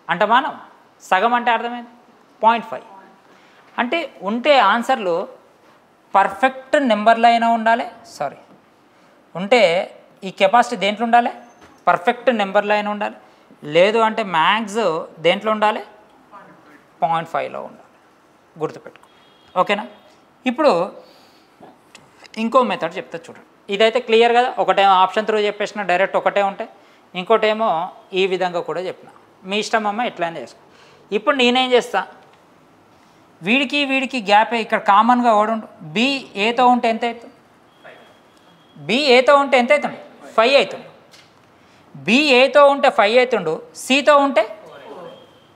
A: అంటే మనం సగం అంటే అర్థమైంది 0.5 అంటే ఉంటే ఆన్సర్లు పర్ఫెక్ట్ నెంబర్లో అయినా ఉండాలి, ఉంటే ఈ కెపాసిటీ దేంట్లో ఉండాలి, పర్ఫెక్ట్ నెంబర్లో అయినా ఉండాలి, లేదు అంటే మ్యాక్స్ దేంట్లో ఉండాలి, 0.5లో ఉండాలి. గుర్తుపెట్టుకో, ఓకేనా? ఇప్పుడు ఇంకో మెథడ్ చెప్తా చూడండి. ఇదైతే క్లియర్ కదా, ఒకటేమో ఆప్షన్ త్రూ చెప్పేసిన డైరెక్ట్ ఒకటే ఉంటాయి, ఇంకోటేమో ఈ విధంగా కూడా చెప్పిన. మీ ఇష్టం అమ్మ ఎట్లయినా చేసుకో. ఇప్పుడు నేనేం చేస్తా, వీడికి గ్యాప్ ఇక్కడ కామన్గా ఓడుండు. బి ఏతో ఉంటే ఎంత అవుతుంది, బి ఏతో ఉంటే ఎంత అవుతుంది, 5 అవుతుంది. బి ఏతో ఉంటే 5 అవుతుండు, సితో ఉంటే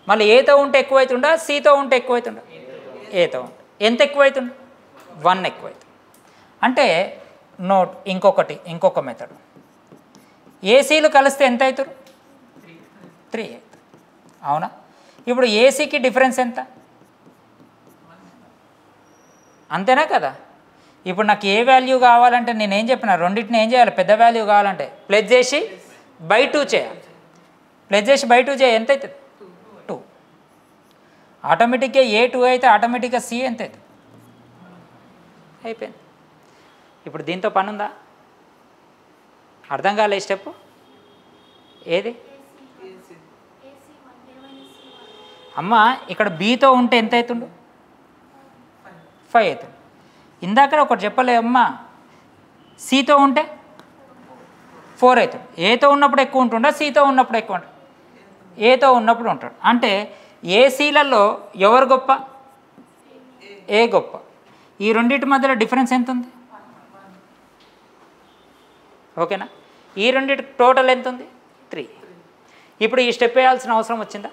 A: మళ్ళీ ఏతో ఉంటే ఎక్కువ అవుతుండా, సితో ఉంటే ఎక్కువ అవుతుండా, ఏతో ఉంటే ఎంత ఎక్కువ అవుతుండు, 1 ఎక్కువ అవుతుంది. అంటే నోట్ ఇంకొక మెథడ్, ఏసీలు కలిస్తే ఎంత అవుతారు, 3 అవుతుంది. అవునా? ఇప్పుడు ఏసీకి డిఫరెన్స్ ఎంత, అంతేనా కదా? ఇప్పుడు నాకు ఏ వాల్యూ కావాలంటే నేనేం చెప్పిన, రెండింటిని ఏం చేయాలి, పెద్ద వాల్యూ కావాలంటే ప్లస్ చేసి బై 2 చేయాలి. ప్లస్ చేసి బై 2 చేయాలి, ఎంత అవుతుంది, 2. ఆటోమేటిక్గా ఏ 2 అయితే ఆటోమేటిక్గా సి ఎంత అవుతుంది, అయిపోయింది. ఇప్పుడు దీంతో పని ఉందా, అర్థం కాలే స్టెప్ ఏది అమ్మ, ఇక్కడ బీతో ఉంటే ఎంత అవుతుండు, 5 అవుతుంది. ఇందాక ఒకటి చెప్పలే అమ్మ, సితో ఉంటే 4 అవుతుంది. ఏతో ఉన్నప్పుడు ఎక్కువ ఉంటుండా, సితో ఉన్నప్పుడు ఎక్కువ ఉంటుంది, ఏతో ఉన్నప్పుడు ఉంటాడు. అంటే ఏసీలలో ఎవరు గొప్ప, ఏ గొప్ప. ఈ రెండింటి మధ్యలో డిఫరెన్స్ ఎంత ఉంది, ఓకేనా? ఈ రెండింటి టోటల్ ఎంత ఉంది, 3. ఇప్పుడు ఈ స్టెప్ వేయాల్సిన అవసరం వచ్చిందా,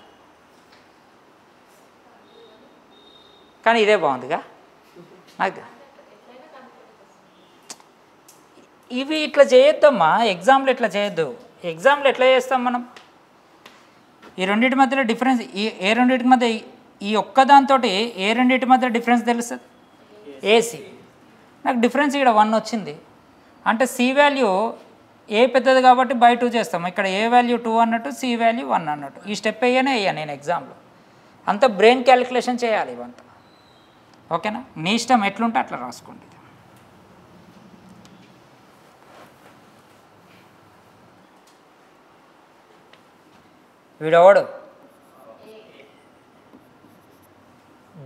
A: కానీ ఇదే బాగుందిగా నాకు. ఇవి ఇట్లా చేయొద్దమ్మా, ఎగ్జామ్లో ఇట్లా చేయొద్దు. ఎగ్జామ్లో ఎట్లా చేస్తాం మనం, ఈ రెండింటి మధ్యలో డిఫరెన్స్, ఏ రెండింటి మధ్య, ఈ ఒక్కదాంతో ఏ రెండింటి మధ్య డిఫరెన్స్ తెలుస్తుంది, ఏసీ. నాకు డిఫరెన్స్ ఇక్కడ 1 వచ్చింది అంటే సి వాల్యూ ఏ పెద్దది కాబట్టి బై 2 చేస్తాం. ఇక్కడ ఏ వాల్యూ 2 అన్నట్టు, సి వాల్యూ 1 అన్నట్టు. ఈ స్టెప్ వేయనే నేను ఎగ్జామ్లో అంత బ్రెయిన్ క్యాలిక్యులేషన్ చేయాలి ఇవంతా, ఓకేనా? నీ ఇష్టం ఎట్లుంటే అట్లా రాసుకోండి. వీడెవడు,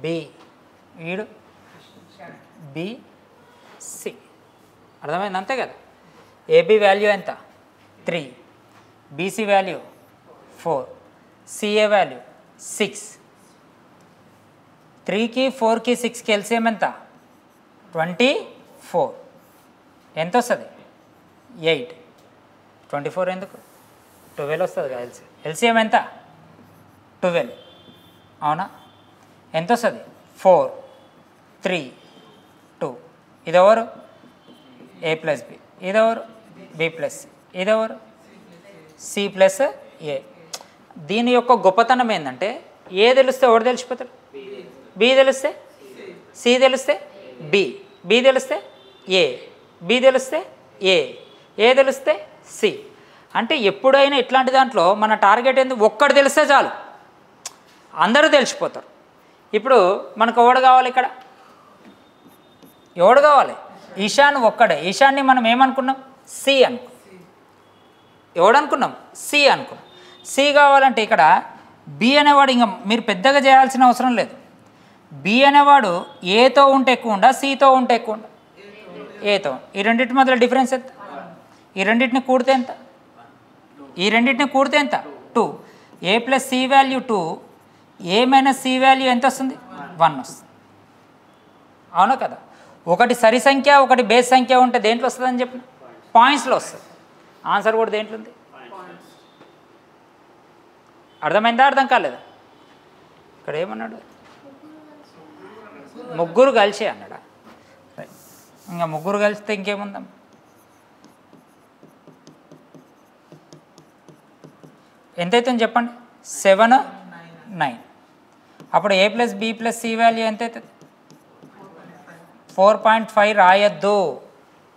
A: బి, వీడు బి, సి. అర్థమైంది, అంతే కదా? ఏబి వాల్యూ ఎంత, 3, బీసీ వాల్యూ 4, సిఏ వాల్యూ 6. 3కి 4కి 6కి ఎల్సిఎం ఎంత, 24. ఎంత వస్తుంది, 8. 24 ఎందుకు, 12 వస్తుంది కదా ఎల్సిఎం ఎంత, 12. అవునా? ఎంత వస్తుంది, 4, 3, 2. ఇదెవరు, ఏ ప్లస్ బి. ఇదెవరు, బి ప్లస్ సి. ఇదెవరు, సి ప్లస్ ఏ. దీని యొక్క గొప్పతనం ఏంటంటే ఏ తెలిస్తే ఎవడు తెలిసిపోతాడు, బి తెలిస్తే సి తెలిస్తే బి, బి తెలిస్తే ఏ, బి తెలిస్తే ఏ తెలిస్తే సి. అంటే ఎప్పుడైనా ఇట్లాంటి దాంట్లో మన టార్గెట్ ఏంది, ఒక్కడు తెలిస్తే చాలు, అందరూ తెలిసిపోతారు. ఇప్పుడు మనకు ఎవడు కావాలి, ఇక్కడ ఎవడు కావాలి, ఈశాన్ ఒక్కడే. ఈశాన్ని మనం ఏమనుకున్నాం, సి అనుకున్నాం. ఎవడనుకున్నాం, సి అనుకున్నాం. సి కావాలంటే ఇక్కడ బి అనేవాడు ఇంకా మీరు పెద్దగా చేయాల్సిన అవసరం లేదు. బి అనేవాడు ఏతో ఉంటే ఎక్కువ ఉండా, సితో ఉంటే ఎక్కువ ఉండా, ఏతో. ఈ రెండింటి మధ్యలో డిఫరెన్స్ ఎంత, ఈ రెండింటిని కూడితే ఎంత, ఈ రెండింటిని కూడితే ఎంత 2 a plus C value 2 a minus C value ఎంత వస్తుంది 1 వస్తుంది అవునా కదా ఒకటి సరి సంఖ్య ఒకటి బేస్ సంఖ్య ఉంటే దేంట్లో వస్తుందని చెప్పిన పాయింట్స్లో వస్తుంది ఆన్సర్ కూడా దేంట్లో ఉంది అర్థమైందా అర్థం కాలేదా ఇక్కడ ఏమన్నాడు ముగ్గురు కలిసి అన్నాడా ఇంకా ముగ్గురు కలిస్తే ఇంకేముందాం ఎంతైతుంది చెప్పండి 7 9 అప్పుడు a plus B plus C value ఎంత అవుతుంది 4.5 రాయొద్దు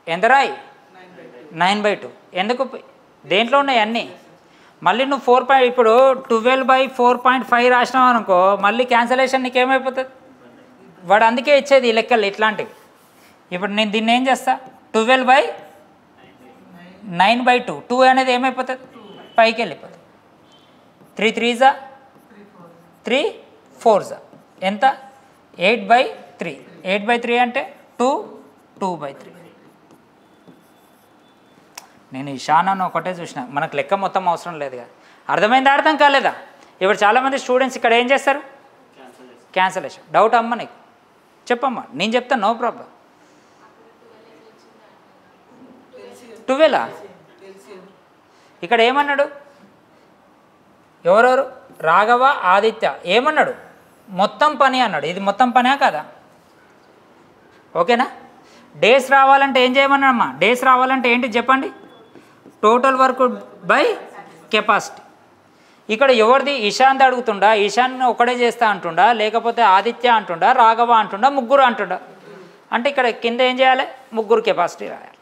A: ఎంత రాయి 9/2 ఎందుకు దేంట్లో ఉన్నాయి అన్నీ మళ్ళీ నువ్వు 4 ఇప్పుడు 12/4.5 రాసినావు అనుకో మళ్ళీ క్యాన్సలేషన్ నీకు ఏమైపోతుంది వాడు అందుకే ఇచ్చేది ఈ లెక్కలు ఇట్లాంటివి ఇప్పుడు నేను దీన్ని ఏం చేస్తా 12/9/2 2 అనేది ఏమైపోతుంది పైకి వెళ్ళిపోతుంది 3 3s 3 4s ఎంత 8/3 8/3 అంటే 2 2/3 నేను ఈ షానాను ఒకటే చూసిన మనకు లెక్క మొత్తం అవసరం లేదు కదా అర్థమైందా అర్థం కాలేదా ఇప్పుడు చాలామంది స్టూడెంట్స్ ఇక్కడ ఏం చేస్తారు క్యాన్సలేషన్ డౌట్ అమ్మ నీకు చెప్పమ్మా నేను చెప్తాను నో ప్రాబ్లం 12 ఇక్కడ ఏమన్నాడు ఎవరెవరు రాఘవ ఆదిత్య ఏమన్నాడు మొత్తం పని అన్నాడు ఇది మొత్తం పనే కదా ఓకేనా డేస్ రావాలంటే ఏం చేయమన్నాడమ్మా డేస్ రావాలంటే ఏంటి చెప్పండి టోటల్ వర్క్ బై కెపాసిటీ ఇక్కడ ఎవరిది ఇషాంత్ అడుగుతుండా ఇషాన్ ఒకడే చేస్తా అంటుండా లేకపోతే ఆదిత్య అంటుండా రాఘవ అంటుండా ముగ్గురు అంటుండా అంటే ఇక్కడ కింద ఏం చేయాలి ముగ్గురు కెపాసిటీ రాయాలి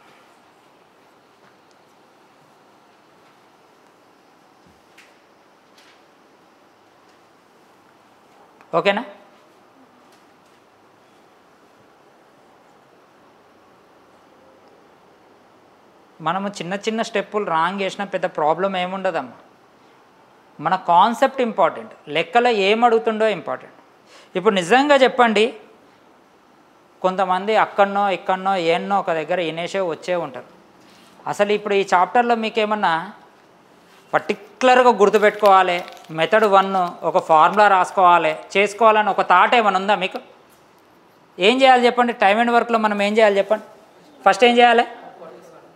A: ఓకేనా మనము చిన్న చిన్న స్టెప్పులు రాంగ్ చేసిన పెద్ద ప్రాబ్లం ఏముండదమ్మా మన కాన్సెప్ట్ ఇంపార్టెంట్ లెక్కలో ఏం అడుగుతుండో ఇంపార్టెంట్ ఇప్పుడు నిజంగా చెప్పండి కొంతమంది అక్కడనో ఇక్కడనో ఏన్నో ఒక దగ్గర వినేసే వచ్చే ఉంటారు అసలు ఇప్పుడు ఈ చాప్టర్లో మీకేమన్నా పర్టిక్యులర్గా గుర్తుపెట్టుకోవాలి మెథడ్ 1 ఒక ఫార్ములా రాసుకోవాలి చేసుకోవాలని ఒక థాట్ ఏమైనా ఉందా మీకు ఏం చేయాలి చెప్పండి టైమ్ అండ్ వర్క్లో మనం ఏం చేయాలి చెప్పండి ఫస్ట్ ఏం చేయాలి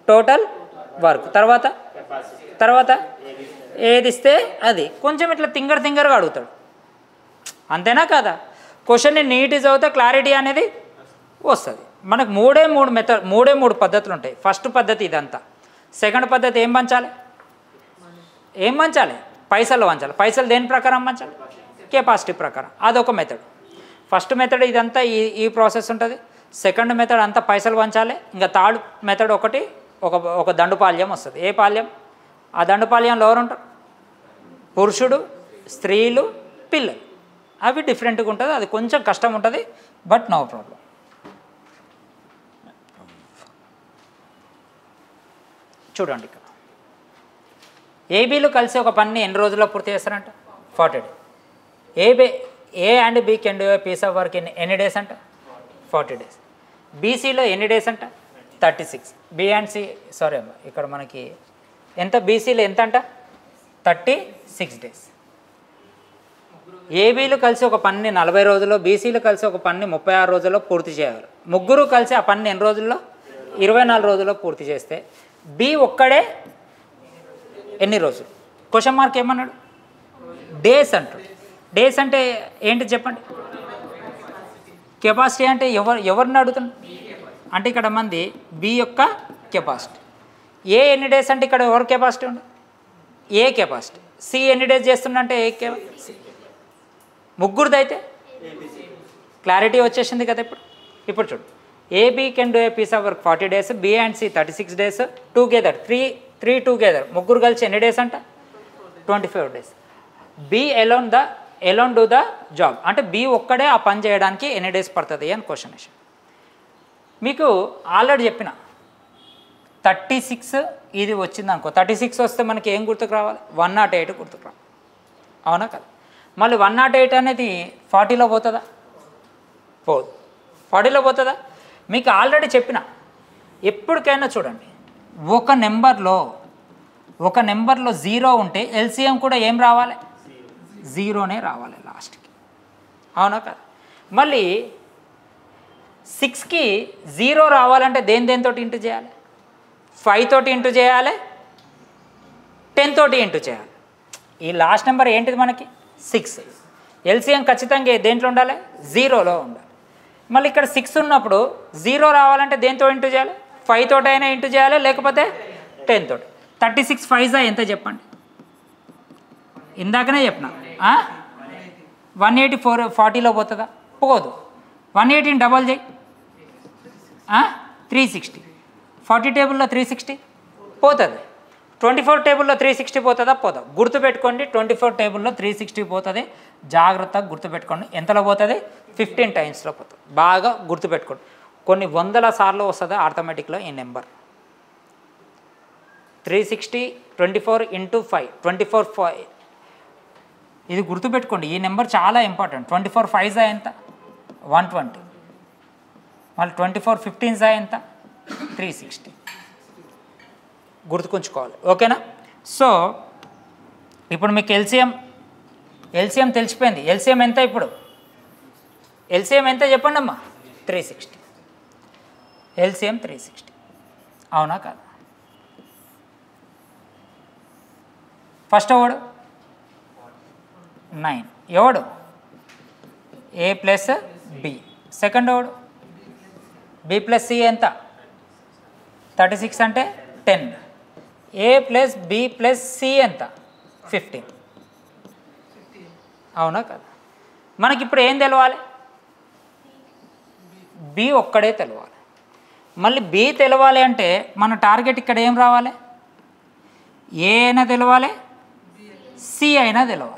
A: టోటల్ వర్క్ తర్వాత ఏది ఇస్తే అది కొంచెం ఇట్లా తింగర్గా అడుగుతాడు అంతేనా కదా క్వశ్చన్ని నీట్ చదివితే క్లారిటీ అనేది వస్తుంది మనకు మూడే మూడు పద్ధతులు ఉంటాయి ఫస్ట్ పద్ధతి ఇదంతా సెకండ్ పద్ధతి ఏం పంచాలి పైసలు పంచాలి పైసలు దేని ప్రకారం పంచాలి కెపాసిటీ ప్రకారం అదొక మెథడ్ ఫస్ట్ మెథడ్ ఇదంతా ఈ ప్రాసెస్ ఉంటుంది సెకండ్ మెథడ్ అంతా పైసలు పంచాలి ఇంకా థర్డ్ మెథడ్ ఒక దండుపాల్యం వస్తుంది ఏ పాల్యం ఆ దండుపాల్యంలో ఎవరు ఉంటారు పురుషుడు స్త్రీలు పిల్లలు అవి డిఫరెంట్గా ఉంటుంది అది కొంచెం కష్టం ఉంటుంది బట్ నో ప్రాబ్లం చూడండి ఇక్కడ ఏబీలు కలిసి ఒక పని ఎన్ని రోజుల్లో పూర్తి చేస్తారంట 40 days A and B can do a piece of work in ఎన్ని డేస్ అంట 40 days బీసీలో ఎన్ని డేస్ అంట 36 బి అండ్ సి సారీ అమ్మ ఇక్కడ మనకి ఎంత బీసీలో ఎంత అంట 36 days ఏబీలు కలిసి ఒక పని 40 రోజుల్లో బీసీలు కలిసి ఒక పని 36 రోజుల్లో పూర్తి చేయాలి ముగ్గురు కలిసి ఆ పని ఎన్ని రోజుల్లో 24 రోజుల్లో పూర్తి చేస్తే బి ఒక్కడే ఎన్ని రోజులు క్వశ్చన్ మార్క్ ఏమన్నాడు డేస్ అంటాడు డేస్ అంటే ఏంటి చెప్పండి కెపాసిటీ అంటే ఎవరిని అడుగుతున్నాడు అంటే ఇక్కడ మంది బి యొక్క కెపాసిటీ ఏ ఎన్ని డేస్ అంటే ఇక్కడ ఎవరు కెపాసిటీ ఉండదు ఏ కెపాసిటీ సి ఎన్ని డేస్ చేస్తుండంటే ఏ కెపాసిటీ ముగ్గురిది అయితే క్లారిటీ వచ్చేసింది కదా ఇప్పుడు చూడు AB can do a piece of work 40 days B and C 36 days together three together ముగ్గురు కలిసి ఎన్ని డేస్ అంట 24 days B alone do the job అంటే బి ఒక్కడే ఆ పని చేయడానికి ఎన్ని డేస్ పడుతుంది అని క్వశ్చన్ వేసాను మీకు ఆల్రెడీ చెప్పిన 36 ఇది వచ్చింది అనుకో 36 వస్తే మనకి ఏం గుర్తుకు రావాలి 108 గుర్తుకు రావాలి అవునా కదా మళ్ళీ 108 అనేది 40లో పోతుందా పోదు 40లో పోతుందా మీకు ఆల్రెడీ చెప్పిన ఎప్పటికైనా చూడండి ఒక నెంబర్లో ఒక నెంబర్లో 0 ఉంటే ఎల్సిఎం కూడా ఏం రావాలి, 0నే రావాలి లాస్ట్కి, అవునా కదా. మళ్ళీ 6కి 0 రావాలంటే దేనితో ఇంటూ చేయాలి, 5 తోటి ఇంటూ చేయాలి, 10 తోటి ఇంటూ చేయాలి. ఈ లాస్ట్ నెంబర్ ఏంటిది మనకి 6. ఎల్సిఎం ఖచ్చితంగా దేంట్లో ఉండాలి, 0లో ఉండాలి. మళ్ళీ ఇక్కడ 6 ఉన్నప్పుడు 0 రావాలంటే దేంతో ఇంటూ చేయాలి, 5 తోటైనా ఇంటూ చేయాలి, లేకపోతే 10 తోటి. 36 5 ఎంత చెప్పండి, ఇందాకనే చెప్పిన 184 40లో పోతుందా, పోదు. 180 డబల్ చేయి 360. 40 టేబుల్లో 360 పోతుంది, 24 టేబుల్లో 360 పోతుందా, పోదా. గుర్తుపెట్టుకోండి, 24 టేబుల్లో 360 పోతుంది. జాగ్రత్తగా గుర్తుపెట్టుకోండి. ఎంతలో పోతుంది, 15 టైమ్స్లో పోతుంది. బాగా గుర్తుపెట్టుకోండి, కొన్ని వందల సార్లు వస్తుంది ఆర్థమెటిక్లో ఈ నెంబర్. 360 24 × 5 24 5. ఇది గుర్తుపెట్టుకోండి, ఈ నెంబర్ చాలా ఇంపార్టెంట్. 24 5 ఎంత 120, మళ్ళీ 24 15 ఎంత 360. గుర్తుకుంచుకోవాలి, ఓకేనా. సో ఇప్పుడు మీకు ఎల్సిఎం తెలిసిపోయింది. ఎల్సిఎం ఎంత ఇప్పుడు, ఎల్సిఎం ఎంత చెప్పండి అమ్మా, 360. ఎల్సిఎం 360, అవునా కాదు. ఫస్ట్ ఎవడు 9, ఎవడు A + B. సెకండ్ ఎవడు B + C ఎంత 36 అంటే 10. A + B + C ఎంత 15, అవునా కదా. మనకి ఇప్పుడు ఏం తెలవాలి, B ఒక్కడే తెలవాలి. మళ్ళీ B తెలవాలి అంటే మన టార్గెట్ ఇక్కడ ఏం రావాలి, ఏ అయినా తెలవాలి, C అయినా తెలవాలి.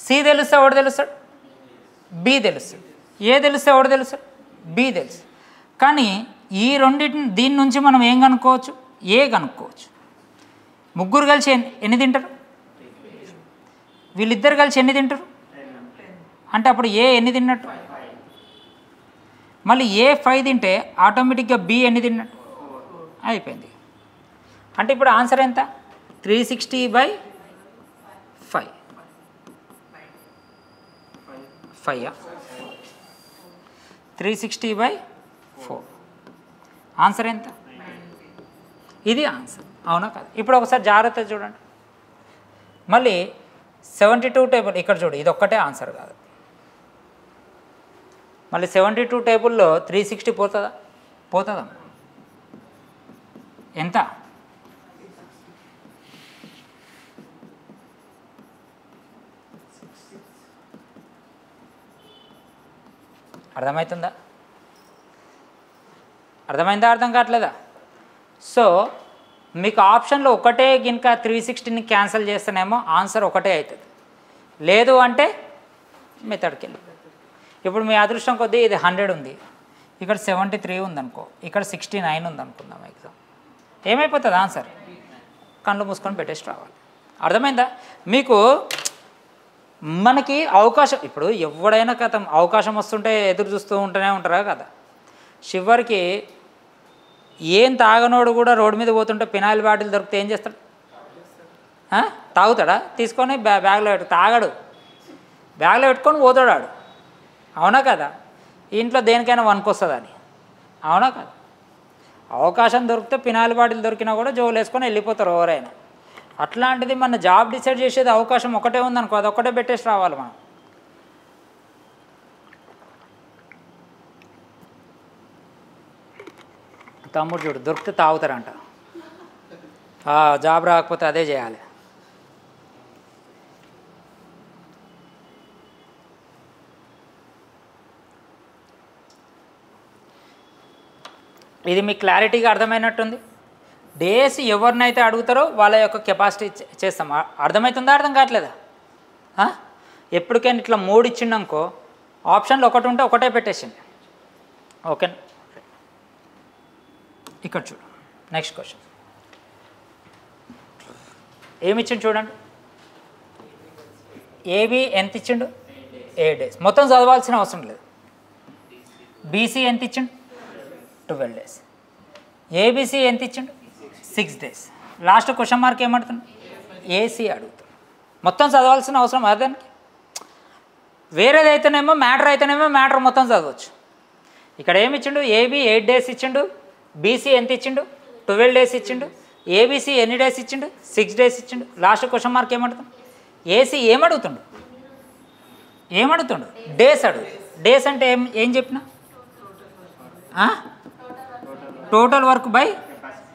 A: C తెలిస్తే ఎవడు తెలుస్తాడు, B తెలుస్తాడు. ఏ తెలిస్తే ఎవడు తెలుస్తాడు, B తెలుసు. కానీ ఈ రెండింటిని దీని నుంచి మనం ఏం కనుక్కోవచ్చు, ఏ కనుక్కోవచ్చు. ముగ్గురు కలిసి ఎన్ని తింటారు, వీళ్ళిద్దరు కలిసి ఎన్ని తింటారు అంటే అప్పుడు ఏ ఎన్ని తిన్నట్టు, మళ్ళీ ఏ 5 తింటే ఆటోమేటిక్గా B ఎన్ని తిన్నట్టు అయిపోయింది. అంటే ఇప్పుడు ఆన్సర్ ఎంత, 360/5. 360/4 ఆన్సర్ ఎంత, ఇది ఆన్సర్, అవునా కదా. ఇప్పుడు ఒకసారి జాగ్రత్త చూడండి. మళ్ళీ 72 టేబుల్ ఇక్కడ చూడు, ఇది ఒక్కటే ఆన్సర్ కాదు. మళ్ళీ 72 టేబుల్లో 360 పోతుందా, పోతుందమ్మా. ఎంత, అర్థమవుతుందా, అర్థమైందా, అర్థం కావట్లేదా. సో మీకు ఆప్షన్లో ఒకటే గినక 360ని క్యాన్సిల్ చేస్తేనేమో ఆన్సర్ ఒకటే అవుతుంది, లేదు అంటే మెథడ్కి వెళ్ళి. ఇప్పుడు మీ అదృష్టం కొద్దీ ఇది 100 ఉంది, ఇక్కడ 73 ఉందనుకో, ఇక్కడ 69 ఉందనుకుందాం ఎగ్జామ్, ఏమైపోతుంది ఆన్సర్, కళ్ళు మూసుకొని పెట్టేసి రావాలి. అర్థమైందా మీకు. మనకి అవకాశం, ఇప్పుడు ఎవడైనా కథం అవకాశం వస్తుంటే ఎదురు చూస్తూ ఉంటూనే ఉంటారా కదా. చివరికి ఏం తాగనోడు కూడా రోడ్డు మీద పోతుంటే పినాయిల్ బాటిల్ దొరికితే ఏం చేస్తాడు, తాగుతాడా, తీసుకొని బ్యాగ్లో తాగడు, బ్యాగ్లో పెట్టుకొని పోతాడు ఆడు, అవునా కదా. ఇంట్లో దేనికైనా వనుకొస్తుందని, అవునా కదా. అవకాశం దొరికితే పినాయిల్ బాటిల్ దొరికినా కూడా జోలు వేసుకొని వెళ్ళిపోతారు ఎవరైనా. అట్లాంటిది మన జాబ్ డిసైడ్ చేసేది అవకాశం ఒకటే ఉందనుకో, అది ఒక్కటే పెట్టేసి రావాలి మనం. తమ్ముడు చూడు, దొరికితే తాగుతారంట, జాబ్ రాకపోతే అదే చేయాలి. ఇది మీకు క్లారిటీగా అర్థమైనట్టుంది. డేస్ ఎవరినైతే అడుగుతారో వాళ్ళ యొక్క కెపాసిటీ చేస్తాం. అర్థమవుతుందా, అర్థం కావట్లేదా. ఎప్పటికైనా ఇట్లా 3 ఇచ్చిండనుకో, ఆప్షన్లు ఒకటి ఉంటే ఒకటే పెట్టేసింది, ఓకే. ఇక్కడ చూడు, నెక్స్ట్ క్వశ్చన్ ఏమి ఇచ్చిండు చూడండి. ఏబి ఎంత ఇచ్చిండు, 8 days, మొత్తం చదవాల్సిన అవసరం లేదు. బీసీ ఎంత ఇచ్చిండు, 12 days. ఏబిసి ఎంత ఇచ్చిండు, 6 days. లాస్ట్ క్వశ్చన్ మార్క్ ఏమడుతుంది? ఏసీ అడుగుతుంది. మొత్తం చదవాల్సిన అవసరం అదానికి. వేరేదైతేనేమో మ్యాటర్ మొత్తం చదవచ్చు. ఇక్కడ ఏమి ఇచ్చిండు? ఏబీ 8 days ఇచ్చిండు, బీసీ ఎంత ఇచ్చిండు? 12 days ఇచ్చిండు, ఏబీసీ ఎన్ని డేస్ ఇచ్చిండు? 6 days ఇచ్చిండు. లాస్ట్ క్వశ్చన్ మార్క్ ఏమడుతుంది? ఏసీ ఏమడుగుతుండు? డేస్ అడుగుతుంది. డేస్ అంటే ఏం చెప్పినా? టోటల్ వర్క్ బై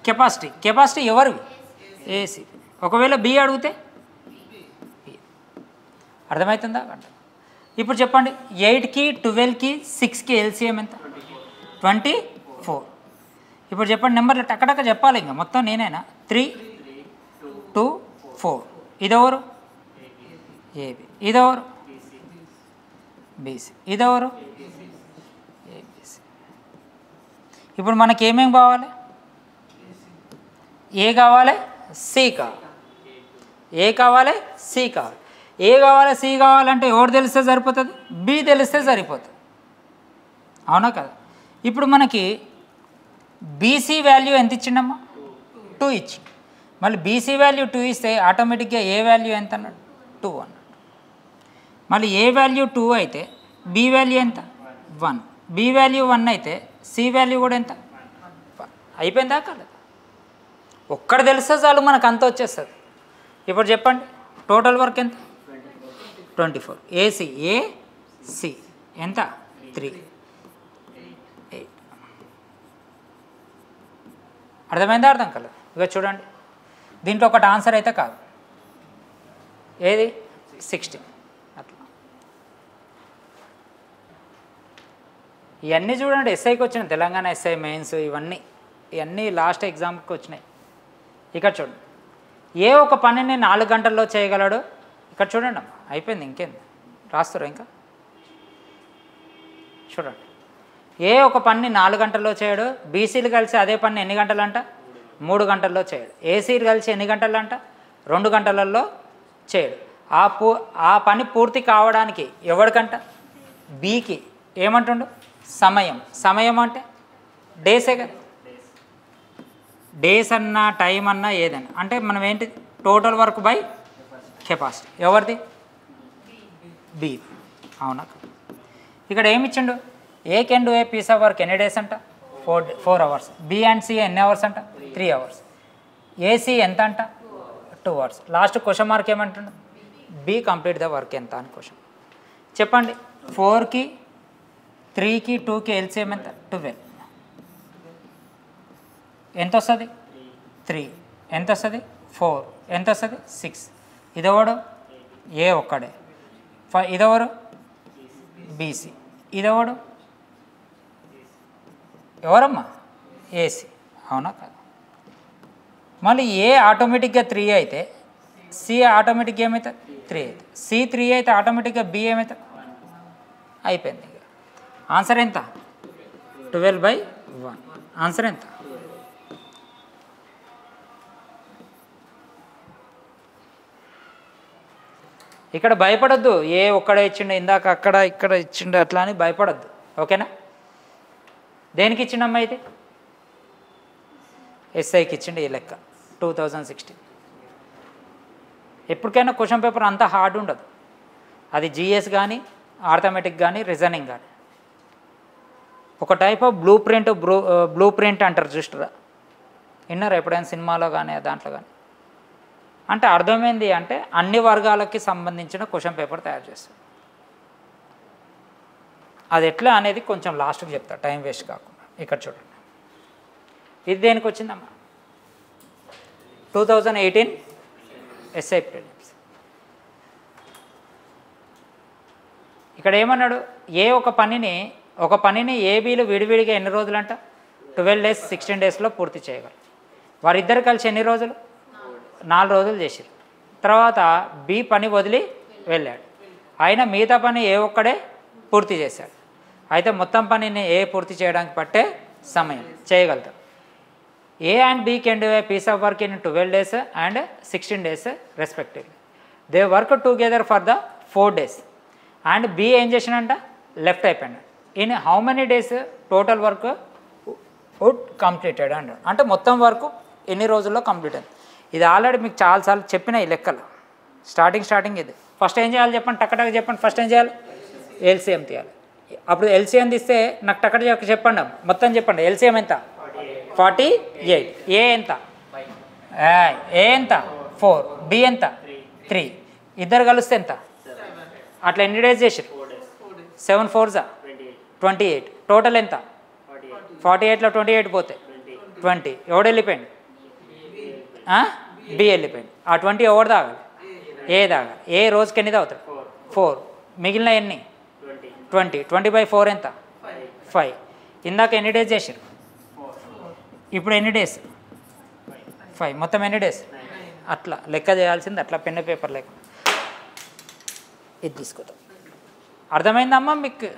A: కెపాసిటీ ఎవరివి? ఏసీ. ఒకవేళ బి అడిగితే అర్థమవుతుందా? ఇప్పుడు చెప్పండి, 8కి 12కి 6కి ఎల్సిఎం ఎంత? 24. ఇప్పుడు చెప్పండి నెంబర్లు టక్కటక్క చెప్పాలి, ఇంకా మొత్తం నేనైనా. 3, 2, 4. ఇదెవరు? ఏబి. ఇదెవరు? బీసీ. ఇదెవరు? ఏబిసి. ఇప్పుడు మనకి ఏమేమి కావాలి? ఏ కావాలి, సి కావాలి. ఏ కావాలి, సి కావాలి. ఏ కావాలి, సి కావాలంటే ఎవరు తెలిస్తే సరిపోతుంది? బి తెలిస్తే సరిపోతుంది. అవునా కదా? ఇప్పుడు మనకి బీసీ వాల్యూ ఎంత ఇచ్చిండమ్మా? 2 ఇచ్చిండు. మళ్ళీ బీసీ వాల్యూ 2 ఇస్తే ఆటోమేటిక్గా ఏ వాల్యూ ఎంత అన్నాడు? 2 అన్నాడు. మళ్ళీ ఏ వాల్యూ 2 అయితే బి వాల్యూ ఎంత? 1. బి వాల్యూ 1 అయితే సి వాల్యూ కూడా ఎంత? 1. అయిపోయిందా కాదు? ఒక్కడు తెలిస్తే చాలు మనకు అంత వచ్చేస్తుంది. ఇప్పుడు చెప్పండి టోటల్ వర్క్ ఎంత? 24. ఏసీ ఎంత? 3, 8. అర్థమైందా? అర్థం కాలేదు. ఇక చూడండి, దీంట్లో ఒకటి ఆన్సర్ అయితే కాదు. ఏది? 16. అట్లా ఇవన్నీ చూడండి, ఎస్ఐకి వచ్చినాయి. తెలంగాణ ఎస్ఐ మెయిన్స్ ఇవన్నీ లాస్ట్ ఎగ్జామ్కి వచ్చినాయి. ఇక్కడ చూడండి, ఏ ఒక పనిని 4 గంటల్లో చేయగలడు? ఇక్కడ చూడండి అమ్మా, అయిపోయింది. ఇంకేంది రాస్తారు? ఇంకా చూడండి, ఏ ఒక పనిని 4 గంటల్లో చేయడు? బీసీలు కలిసి అదే పని ఎన్ని గంటలు అంట? 3 గంటల్లో చేయడు. ఏసీలు కలిసి ఎన్ని గంటలు అంట? 2 గంటలలో చేయడు. ఆ పని పూర్తి కావడానికి ఎవరికంట? బీకి ఏమంటుండు? సమయం అంటే డేసే కదా. డేస్ అన్నా టైం అన్నా ఏదన్నా అంటే మనం ఏంటి? Total work by capacity. ఎవరిది? బి. అవునా? ఇక్కడ ఏమి ఇచ్చిండు? A can do a piece of work ఎన్ని డేస్ అంట? 4 hours. బి అండ్ సి ఎన్ని అవర్స్ అంట? 3 hours. ఏసీ ఎంత అంట? 2 hours. లాస్ట్ క్వశ్చన్ మార్క్ ఏమంటుండు? బి కంప్లీట్ ద వర్క్ ఎంత అని క్వశ్చన్. చెప్పండి, 4కి 3కి 2కి ఎల్సిఎం ఎంత? 12. ఎంత వస్తుంది? 3. ఎంత వస్తుంది? 4. ఎంత వస్తుంది? 6. ఇదెవడు? ఏ ఒక్కడే. ఇదెవరు? బీసీ. ఇదెవడు? ఎవరమ్మా? ఏసీ. అవునా కాదు? మళ్ళీ ఏ ఆటోమేటిక్గా 3 అయితే సి ఆటోమేటిక్గా ఏమవుతుంది? 3 అవుతుంది. సి 3 అయితే ఆటోమేటిక్గా బి ఏమవుతుంది? అయిపోయింది. ఇక ఆన్సర్ ఎంత? 12/1. ఆన్సర్ ఎంత? ఇక్కడ భయపడద్దు. ఏ ఒక్కడే ఇచ్చిండు, ఇందాక అక్కడ ఇక్కడ ఇచ్చిండు అట్లా అని భయపడద్దు. ఓకేనా? దేనికి ఇచ్చిండమ్మా ఇది? ఎస్ఐకి ఇచ్చిండు. ఈ లెక్క 2016. ఎప్పటికైనా క్వశ్చన్ పేపర్ అంత హార్డ్ ఉండదు. అది జిఎస్ కానీ ఆర్థమెటిక్ కానీ రీజనింగ్ కానీ. ఒక టైప్ ఆఫ్ బ్లూ ప్రింట్ అంటారు చూస్తారా? విన్నారా ఎప్పుడైనా సినిమాలో కానీ దాంట్లో కానీ? అంటే అర్థమైంది అంటే అన్ని వర్గాలకి సంబంధించిన క్వశ్చన్ పేపర్ తయారు చేస్తాడు. అది ఎట్లా అనేది కొంచెం లాస్ట్కి చెప్తా, టైం వేస్ట్ కాకుండా. ఇక్కడ చూడండి, ఇది దేనికి వచ్చిందమ్మా? 2018 ఎస్ఐ ప్రిలిమ్స్. ఇక్కడ ఏమన్నాడు? ఏ ఒక పనిని ఏబీలు విడివిడిగా ఎన్ని రోజులంట? 12 days 16 daysలో పూర్తి చేయగలరు. వారిద్దరు కలిసి ఎన్ని రోజులు? 4 రోజులు చేశారు. తర్వాత బి పని వదిలి వెళ్ళాడు. అయినా మిగతా పని ఏ ఒక్కడే పూర్తి చేశాడు. అయితే మొత్తం పనిని ఏ పూర్తి చేయడానికి పట్టే సమయం చేయగలుగుతారు. A and B can do a piece of work in 12 days and 16 days respectively. They work together for the 4 days. And B ఏం చేసినంట? లెఫ్ట్ అయిపోయాడు. In how many days total work would completed అంటాడు. అంటే మొత్తం work ఎన్ని రోజుల్లో complete అయింది. ఇది ఆల్రెడీ మీకు చాలాసార్లు చెప్పిన ఈ లెక్కలు స్టార్టింగ్ ఇది. ఫస్ట్ ఏం చేయాలి చెప్పండి, టక్కటక్క చెప్పండి. ఫస్ట్ ఏం చేయాలి, ఎల్సిఎం తీయాలి. అప్పుడు ఎల్సిఎం తీస్తే నాకు టక్కట చెప్పండి, మొత్తం చెప్పండి. ఎల్సిఎం ఎంత, 48. ఏ ఎంత, ఏ ఎంత 4, బి ఎంత 3, ఇద్దరు కలిస్తే ఎంత, అట్లా ఎన్ని డేస్ చేసారు, 7 4 28. టోటల్ ఎంత, 48లో 28 పోతే 20. ఎవడు వెళ్ళిపోయింది, బి వెళ్ళిపోయింది. ఆ 20 ఎవరు తాగాలి, ఏ తాగాలి. ఏ రోజుకి ఎన్ని తాగుతాడు, 4. మిగిలిన ఎన్ని, 20. 20/4 ఎంత, 5. ఇందాక ఎన్ని డేస్ చేసారు, ఇప్పుడు ఎన్ని డేస్, 5. మొత్తం ఎన్ని డేస్, అట్లా లెక్క చేయాల్సింది. అట్లా పెన్ పేపర్ లెక్క ఇది తీసుకుంటాం. అర్థమైందమ్మా మీకు,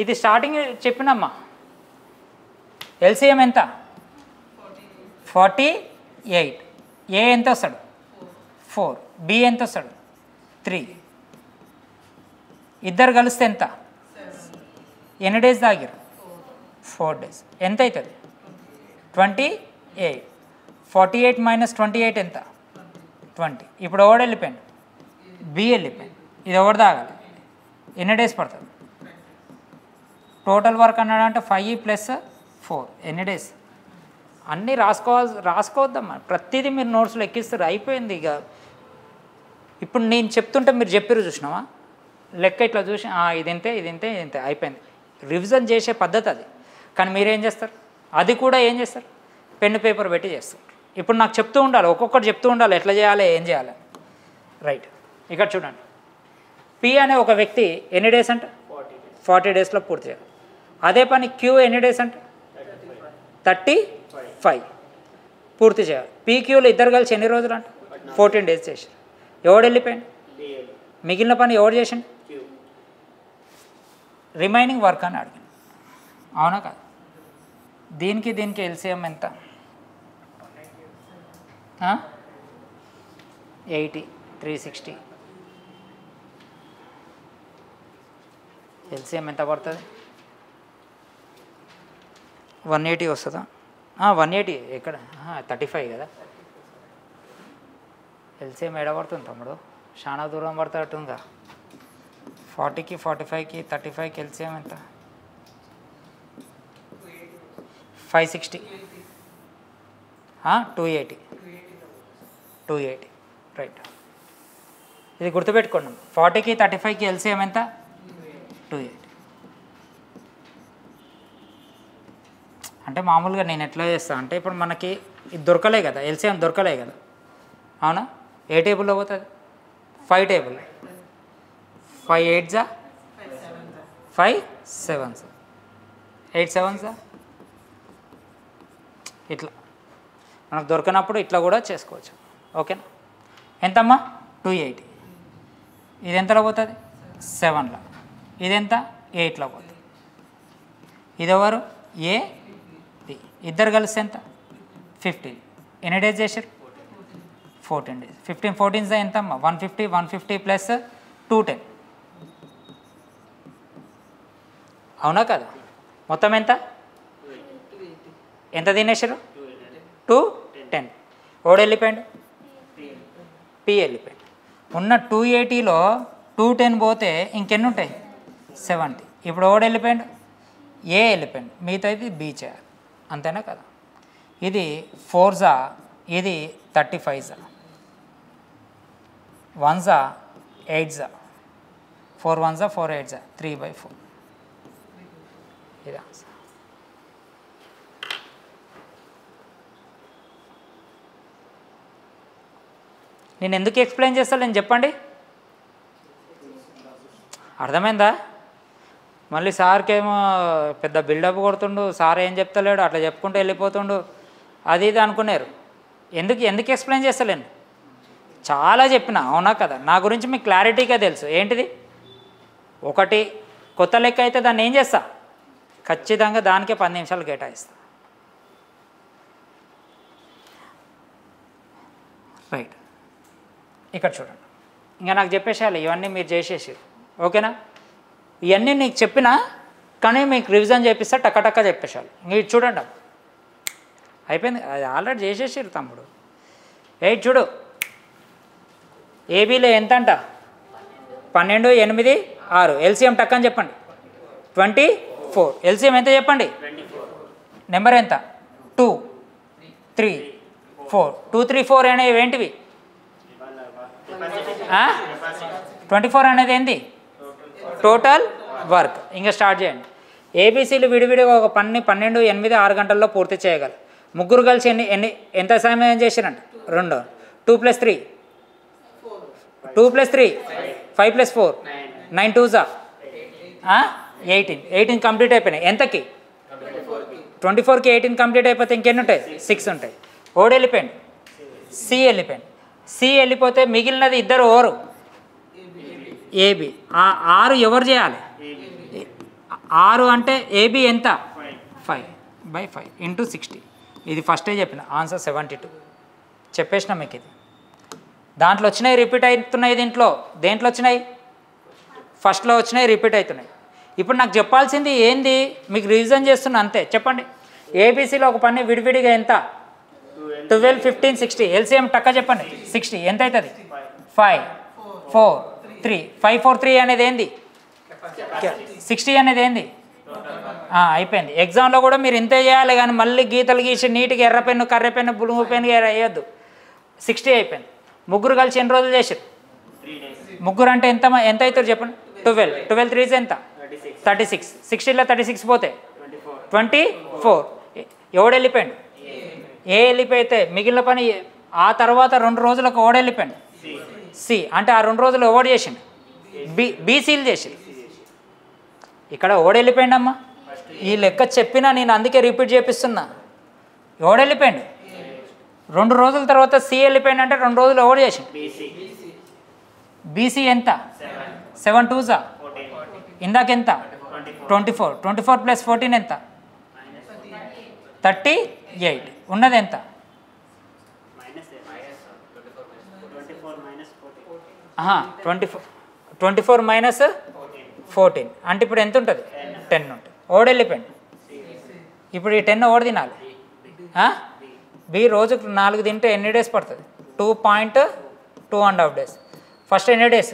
A: ఇది స్టార్టింగ్ చెప్పినమ్మా. ఎల్సిఎం ఎంత, 48. ఏ ఎంత వస్తాడు, 4. బి ఎంత వస్తాడు, 3. ఇద్దరు కలిస్తే ఎంత, ఎన్ని డేస్ తాగారు, 4 డేస్. ఎంత అవుతుంది, 28. 48 - 28 ఎంత, 20. ఇప్పుడు ఎవడు వెళ్ళిపోయాడు, బి వెళ్ళిపోయాడు. ఇది ఎవరు తాగాలి, ఎన్ని డేస్ పడుతుంది. టోటల్ వర్క్ అన్నాడంటే 5 + 4 ఎన్ని డేస్. అన్నీ రాసుకోవద్దమ్మా, ప్రతిదీ మీరు నోట్స్లో ఎక్కిస్తారు, అయిపోయింది. ఇక ఇప్పుడు నేను చెప్తుంటే మీరు చెప్పారు చూసినావా, లెక్క ఇట్లా చూసి ఇది ఇంతే అయిపోయింది. రివిజన్ చేసే పద్ధతి అది. కానీ మీరేం చేస్తారు, అది కూడా ఏం చేస్తారు, పెన్ను పేపర్ పెట్టి చేస్తారు. ఇప్పుడు నాకు చెప్తూ ఉండాలి, ఒక్కొక్కటి చెప్తూ ఉండాలి, ఎట్లా చేయాలి, ఏం చేయాలి. రైట్, ఇక్కడ చూడండి. పి అనే ఒక వ్యక్తి ఎన్ని డేస్ అంటే 40 డేస్లో పూర్తి చేయాలి. అదే పని క్యూ ఎన్ని డేస్ అంటే 35 పూర్తి చేయాలి. పీక్యూలో ఇద్దరు కలిసి ఎన్ని రోజులు అంటే 14 డేస్ చేశారు. ఎవడు వెళ్ళిపోయాడు, మిగిలిన పని ఎవడు చేసిండు, రిమైనింగ్ వర్క్ అని అడిగాను. అవునా కాదు. దీనికి ఎల్సిఎం ఎంత, 80 360. ఎల్సిఎం ఎంత పడుతుంది, 180 వస్తుందా, 180 ఎక్కడ, 35 కదా. ఎల్సిఎం ఎడ పడుతుంది తమ్ముడు, చాలా దూరం పడుతుందా. 40కి 45కి 35కి ఎల్సిఎం ఎంత, 560, 280. రైట్, ఇది గుర్తుపెట్టుకోండి. 40కి 35కి ఎల్సిఎం ఎంత, 280. అంటే మామూలుగా నేను ఎట్లా చేస్తాను అంటే, ఇప్పుడు మనకి ఇది దొరకలే కదా, ఎల్సిఎం దొరకలే కదా, అవునా. ఏ టేబుల్లో పోతుంది, 5 టేబుల్. 5 8 5 7 8 7 ఇట్లా మనకు దొరకనప్పుడు ఇట్లా కూడా చేసుకోవచ్చు. ఓకేనా. ఎంతమ్మా, 280. ఇది ఎంతలో పోతుంది, 7లో. ఇదెంత, 8లో పోతుంది. ఇది ఎవరు, ఏ బి. ఇద్దరు కలిసి ఎంత, 15. ఎన్ని డేస్ చేశారు, 14 డేస్. 15 14 ఎంత అమ్మా, 150 150 + 210. అవునా కదా. మొత్తం ఎంత తినేసారు, 210. ఓడి వెళ్ళిపోయాడు, పి వెళ్ళిపోయాడు. ఉన్న 280లో 210 పోతే ఇంకెన్ని ఉంటాయి, 70. ఇప్పుడు ఓడి వెళ్ళిపోయాడు, ఏ వెళ్ళిపోయాడు, మిగతా ఇది బి చేయాలి. అంతేనా కదా. ఇది 4 ఇది 35 1 8 4 1 4 8 3/4. ఇది ఆన్సర్. నేను ఎందుకు ఎక్స్ప్లెయిన్ చేస్తాను నేను చెప్పండి, అర్థమైందా. మళ్ళీ సార్కేమో పెద్ద బిల్డప్ కొడుతుండు, సార్ ఏం చెప్తలేడు, అట్లా చెప్పుకుంటూ వెళ్ళిపోతుండు, అది ఇది అనుకున్నారు. ఎందుకు ఎక్స్ప్లెయిన్ చేస్తలేను, చాలా చెప్పిన. అవునా కదా. నా గురించి మీకు క్లారిటీగా తెలుసు. ఏంటిది, ఒకటి కొత్త లెక్క అయితే దాన్ని ఏం చేస్తా, ఖచ్చితంగా దానికే 10 నిమిషాలు కేటాయిస్తా. రైట్, ఇక్కడ చూడండి. ఇంకా నాకు చెప్పేసేయాలి, ఇవన్నీ మీరు చేసేసి. ఓకేనా. ఇవన్నీ నీకు చెప్పినా కానీ మీకు రివిజన్ చేపిస్తా, టక్క చెప్పేసేయాలి. ఇంక ఇది చూడండి, అయిపోయింది, అది ఆల్రెడీ చేసేసారు తమ్ముడు. 8 చూడు, ఏబీలో ఎంత అంట 12, 8, 6. ఎల్సిఎం టక్ అని చెప్పండి 24. ఎల్సిఎం ఎంత చెప్పండి, నెంబర్ ఎంత 2, 3, 4. 2, 3, 4 అనేవి ఏంటివి? 24 అనేది ఏంది టోటల్ వర్క్. ఇంకా స్టార్ట్ చేయండి. ఏబీసీలు విడివిడిగా ఒక పని 12, 8, 6 గంటల్లో పూర్తి చేయగలరు. ముగ్గురు కలిసి ఎంత సమయం చేసిరంట 2. 2 + 3 2 + 3 5 + 4 9 2 18 కంప్లీట్ అయిపోయినాయి. ఎంతకి 24కి 18 కంప్లీట్ అయిపోతే ఇంకెన్ని ఉంటాయి 6 ఉంటాయి. ఓడి వెళ్ళిపోయింది, సి వెళ్ళిపోయింది. సి వెళ్ళిపోతే మిగిలినది ఇద్దరు ఓరు ఏబి. ఆ 6 ఎవరు చేయాలి? 6 అంటే ఏబి ఎంత 5/5 × 60. ఇది ఫస్టే చెప్పిన ఆన్సర్ 72 చెప్పేసిన మీకు. ఇది దాంట్లో వచ్చినాయి, రిపీట్ అవుతున్నాయి. దేంట్లో వచ్చినాయి? ఫస్ట్లో వచ్చినాయి, రిపీట్ అవుతున్నాయి. ఇప్పుడు నాకు చెప్పాల్సింది ఏంది, మీకు రివిజన్ చేస్తున్నా అంతే. చెప్పండి, ఏబీసీలో ఒక పని విడివిడిగా ఎంత 12, 15, 60. ఎల్సిఎం టక్క చెప్పండి 60 ఎంత అవుతుంది 5, 4, 3. 5, 4, 3 అనేది ఏంది 60 అనేది ఏంది అయిపోయింది. ఎగ్జామ్లో కూడా మీరు ఇంతే చేయాలి కానీ మళ్ళీ గీతలు గీసి నీట్గా ఎర్ర పెన్ను, కర్ర పెన్ను, బులుగు పెన్ను వేయొద్దు. 60 అయిపోయింది. ముగ్గురు కలిసి ఎన్ని రోజులు చేశారు? ముగ్గురు అంటే ఎంత అవుతారు చెప్పండి? 12. 12 3 ఎంత 36. 60లో 36 పోతే 24. ఎవడు వెళ్ళిపోయాడు? ఏ వెళ్ళిపోతే మిగిలిన పని ఆ తర్వాత 2 రోజులకు ఓడి వెళ్ళిపోయాడు సి. అంటే ఆ 2 రోజులు ఓడి చేసిండు బీసీలు చేసిండు. ఇక్కడ ఓడి వెళ్ళిపోయాడు అమ్మా. ఈ లెక్క చెప్పినా నేను అందుకే రిపీట్ చేపిస్తున్నా. ఓడి వెళ్ళిపోయాడు 2 రోజుల తర్వాత సి వెళ్ళిపోయాడు అంటే 2 రోజులు ఓడి చేసిండు. బీసీ ఎంత 7 2 ఇందాకెంత 24. 24 + 14 ఎంత 38. ఉన్నది ఎంత 24 - 14 అంటే ఇప్పుడు ఎంత ఉంటుంది 10 ఉంటుంది. ఓడి వెళ్ళిపోయింది. ఇప్పుడు ఈ 10 ఓడి తినాలి. బి రోజుకు 4 తింటే ఎన్ని డేస్ పడుతుంది? 2.2½ డేస్. ఫస్ట్ ఎన్ని డేస్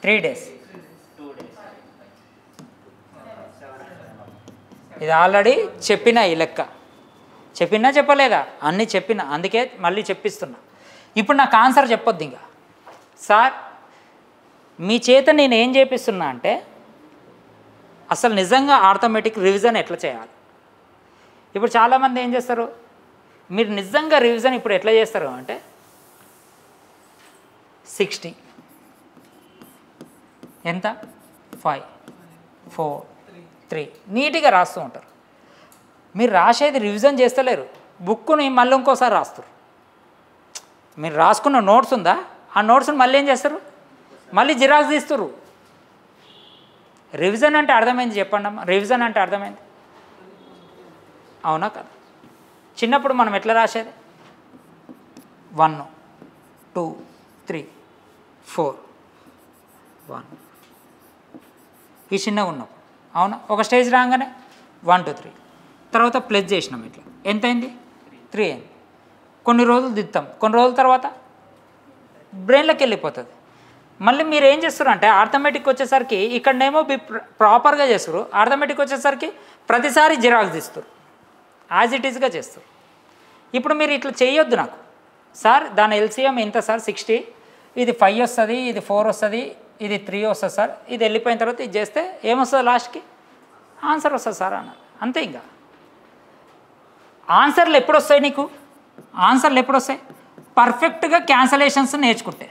A: 3 డేస్. ఇది ఆల్రెడీ చెప్పిన ఈ లెక్క చెప్పినా చెప్పలేదా? అన్నీ చెప్పిన, అందుకే మళ్ళీ చెప్పిస్తున్నా. ఇప్పుడు నాకు ఆన్సర్ చెప్పొద్దు ఇంకా. సార్ మీ చేత నేను ఏం చేపిస్తున్నా అంటే అసలు నిజంగా ఆర్థమెటిక్ రివిజన్ ఎట్లా చేయాలి. ఇప్పుడు చాలామంది ఏం చేస్తారు, మీరు నిజంగా రివిజన్ ఇప్పుడు ఎట్లా చేస్తారు అంటే 60 ఎంత 5 4 3 నీట్గా రాస్తూ ఉంటారు. మీరు రాసేది రివిజన్ చేస్తలేరు, బుక్కుని మళ్ళీ ఇంకోసారి రాస్తారు. మీరు రాసుకున్న నోట్స్ ఉందా, ఆ నోట్స్ని మళ్ళీ ఏం చేస్తారు, మళ్ళీ జిరాక్స్ తీస్తారు. రివిజన్ అంటే అర్థమైంది చెప్పండి అమ్మా. రివిజన్ అంటే అర్థమైంది అవునా కదా? చిన్నప్పుడు మనం ఎట్లా రాసేది 1 2 3 4 1 ఈ చిన్నగా ఉన్నప్పుడు అవునా. ఒక స్టేజ్ రాగానే 1 2 3 తర్వాత ప్లస్ చేసినాం. ఇట్లా ఎంత అయింది 3 అయింది. కొన్ని రోజులు దిద్దాం, కొన్ని రోజుల తర్వాత బ్రెయిన్లోకి వెళ్ళిపోతుంది. మళ్ళీ మీరు ఏం చేస్తారు అంటే ఆర్థమెటిక్ వచ్చేసరికి ఇక్కడనేమో ప్రాపర్గా చేస్తారు, ఆర్థమెటిక్ వచ్చేసరికి ప్రతిసారి జిరాక్స్ తీస్తారు, యాజ్ ఇట్ ఈస్గా చేస్తారు. ఇప్పుడు మీరు ఇట్లా చేయొద్దు. నాకు సార్ దాని ఎల్సిఎం ఎంత సార్ 60, ఇది 5 వస్తుంది, ఇది 4 వస్తుంది, ఇది 3 వస్తుంది సార్, ఇది వెళ్ళిపోయిన తర్వాత ఇది చేస్తే ఏమొస్తుంది లాస్ట్కి ఆన్సర్ వస్తుంది సార్ అన్నారు. అంతే. ఇంకా ఆన్సర్లు ఎప్పుడు వస్తాయి నీకు? ఆన్సర్లు ఎప్పుడు వస్తాయి? పర్ఫెక్ట్గా క్యాన్సలేషన్స్ నేర్చుకుంటే.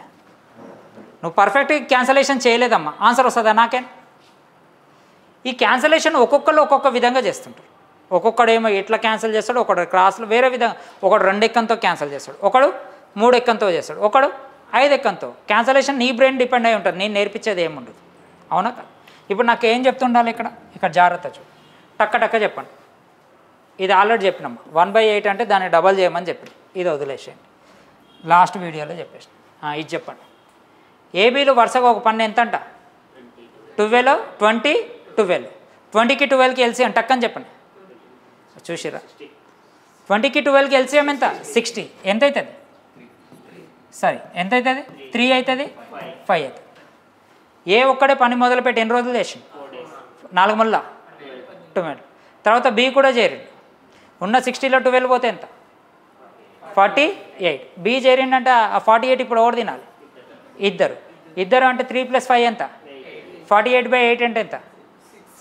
A: నువ్వు పర్ఫెక్ట్గా క్యాన్సలేషన్ చేయలేదమ్మా, ఆన్సర్ వస్తుందా? నాకే ఈ క్యాన్సలేషన్ ఒక్కొక్కరు ఒక్కొక్క విధంగా చేస్తుంటారు. ఒక్కొక్కడేమో ఎట్లా క్యాన్సిల్ చేస్తాడు, ఒకడు క్రాస్లో వేరే విధంగా, ఒకడు 2 ఎక్కంతో క్యాన్సిల్ చేస్తాడు, ఒకడు 3 ఎక్కంతో చేస్తాడు, ఒకడు 5 ఎక్కంతో. క్యాన్సలేషన్ నీ బ్రెయిన్ డిపెండ్ అయి ఉంటుంది, నేను నేర్పించేది ఏముండదు. అవునా కదా? ఇప్పుడు నాకు ఏం చెప్తుండాలి ఇక్కడ జాగ్రత్త చూడు, టక్క టక్క చెప్పండి. ఇది ఆల్రెడీ చెప్పినాము 1/8 అంటే దాన్ని డబల్ చేయమని చెప్పింది, ఇది వదిలేసేయండి, లాస్ట్ వీడియోలో చెప్పేసి. ఇది చెప్పండి, ఏబీలు వరుసగా ఒక పన్ను ఎంత అంట 12 20 12. 20కి 12కి ఎల్సిఎం టక్కని చెప్పండి. చూసిరా 20కి 12కి ఎల్సిఎం ఎంత 60 ఎంత అవుతుంది సరే ఎంత అవుతుంది 3 అవుతుంది 5 అవుతుంది ఏ ఒక్కడే పని మొదలుపెట్టి ఎన్ని రోజులు చేసిండు 4 మళ్ళా 12 తర్వాత బి కూడా చేరిండు ఉన్న 60లో 12 పోతే ఎంత 48 బి చేరిండంటే ఆ 48 ఇప్పుడు ఎవరు తినాలి ఇద్దరు అంటే 3 + 5 ఎంత 48/8 అంటే ఎంత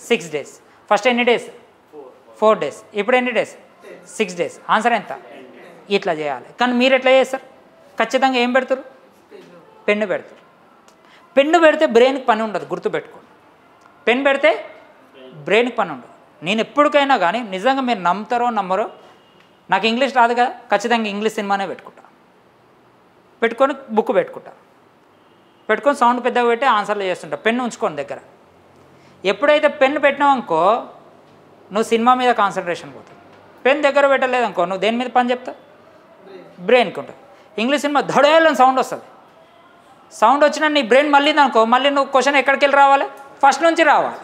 A: 6 డేస్ ఫస్ట్ ఎన్ని డేస్ 4 డేస్ ఇప్పుడు ఎన్ని డేస్ 6 డేస్ ఆన్సర్ ఎంత ఇట్లా చేయాలి కానీ మీరు ఎట్లా చేస్తారు ఖచ్చితంగా ఏం పెడతారు పెన్ను పెడితే బ్రెయిన్కి పని ఉండదు గుర్తుపెట్టుకోండి పెన్ పెడితే బ్రెయిన్కి పని ఉండదు నేను ఎప్పటికైనా కానీ నిజంగా మీరు నమ్ముతారో నమ్మరో నాకు ఇంగ్లీష్ రాదు కదా ఖచ్చితంగా ఇంగ్లీష్ సినిమానే పెట్టుకొని బుక్ పెట్టుకొని సౌండ్ పెద్దగా పెట్టి ఆన్సర్లు చేస్తుంటా పెన్ను ఉంచుకోండి దగ్గర ఎప్పుడైతే పెన్ను పెట్టినావు అనుకో నువ్వు సినిమా మీద కాన్సన్ట్రేషన్ పోతుంది పెన్ దగ్గర పెట్టలేదనుకో నువ్వు దేని మీద పని చెప్తావు బ్రెయిన్కి ఉంటుంది ఇంగ్లీష్ సినిమా ధడేలని సౌండ్ వస్తుంది సౌండ్ వచ్చినా నీ బ్రెయిన్ మళ్ళీ అనుకో మళ్ళీ నువ్వు క్వశ్చన్ ఎక్కడికి వెళ్ళి రావాలి ఫస్ట్ నుంచి రావాలి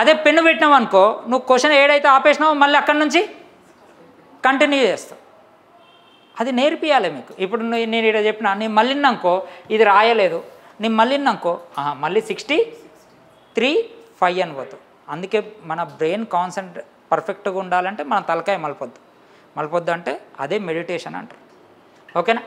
A: అదే పెన్ను పెట్టినావు అనుకో నువ్వు క్వశ్చన్ ఏడైతే ఆపేసినావో మళ్ళీ అక్కడి నుంచి కంటిన్యూ చేస్తావు అది నేర్పియాలి మీకు ఇప్పుడు నేను ఇక్కడ చెప్పిన నేను మళ్ళీ అనుకో ఇది రాయలేదు నేను మళ్ళీ అనుకో మళ్ళీ 63 5 అని పోతావు అందుకే మన బ్రెయిన్ కాన్సన్ట్రేట్ పర్ఫెక్ట్గా ఉండాలంటే మన తలకాయ మలపొద్దు అంటే అదే మెడిటేషన్ అంటారు ఓకేనా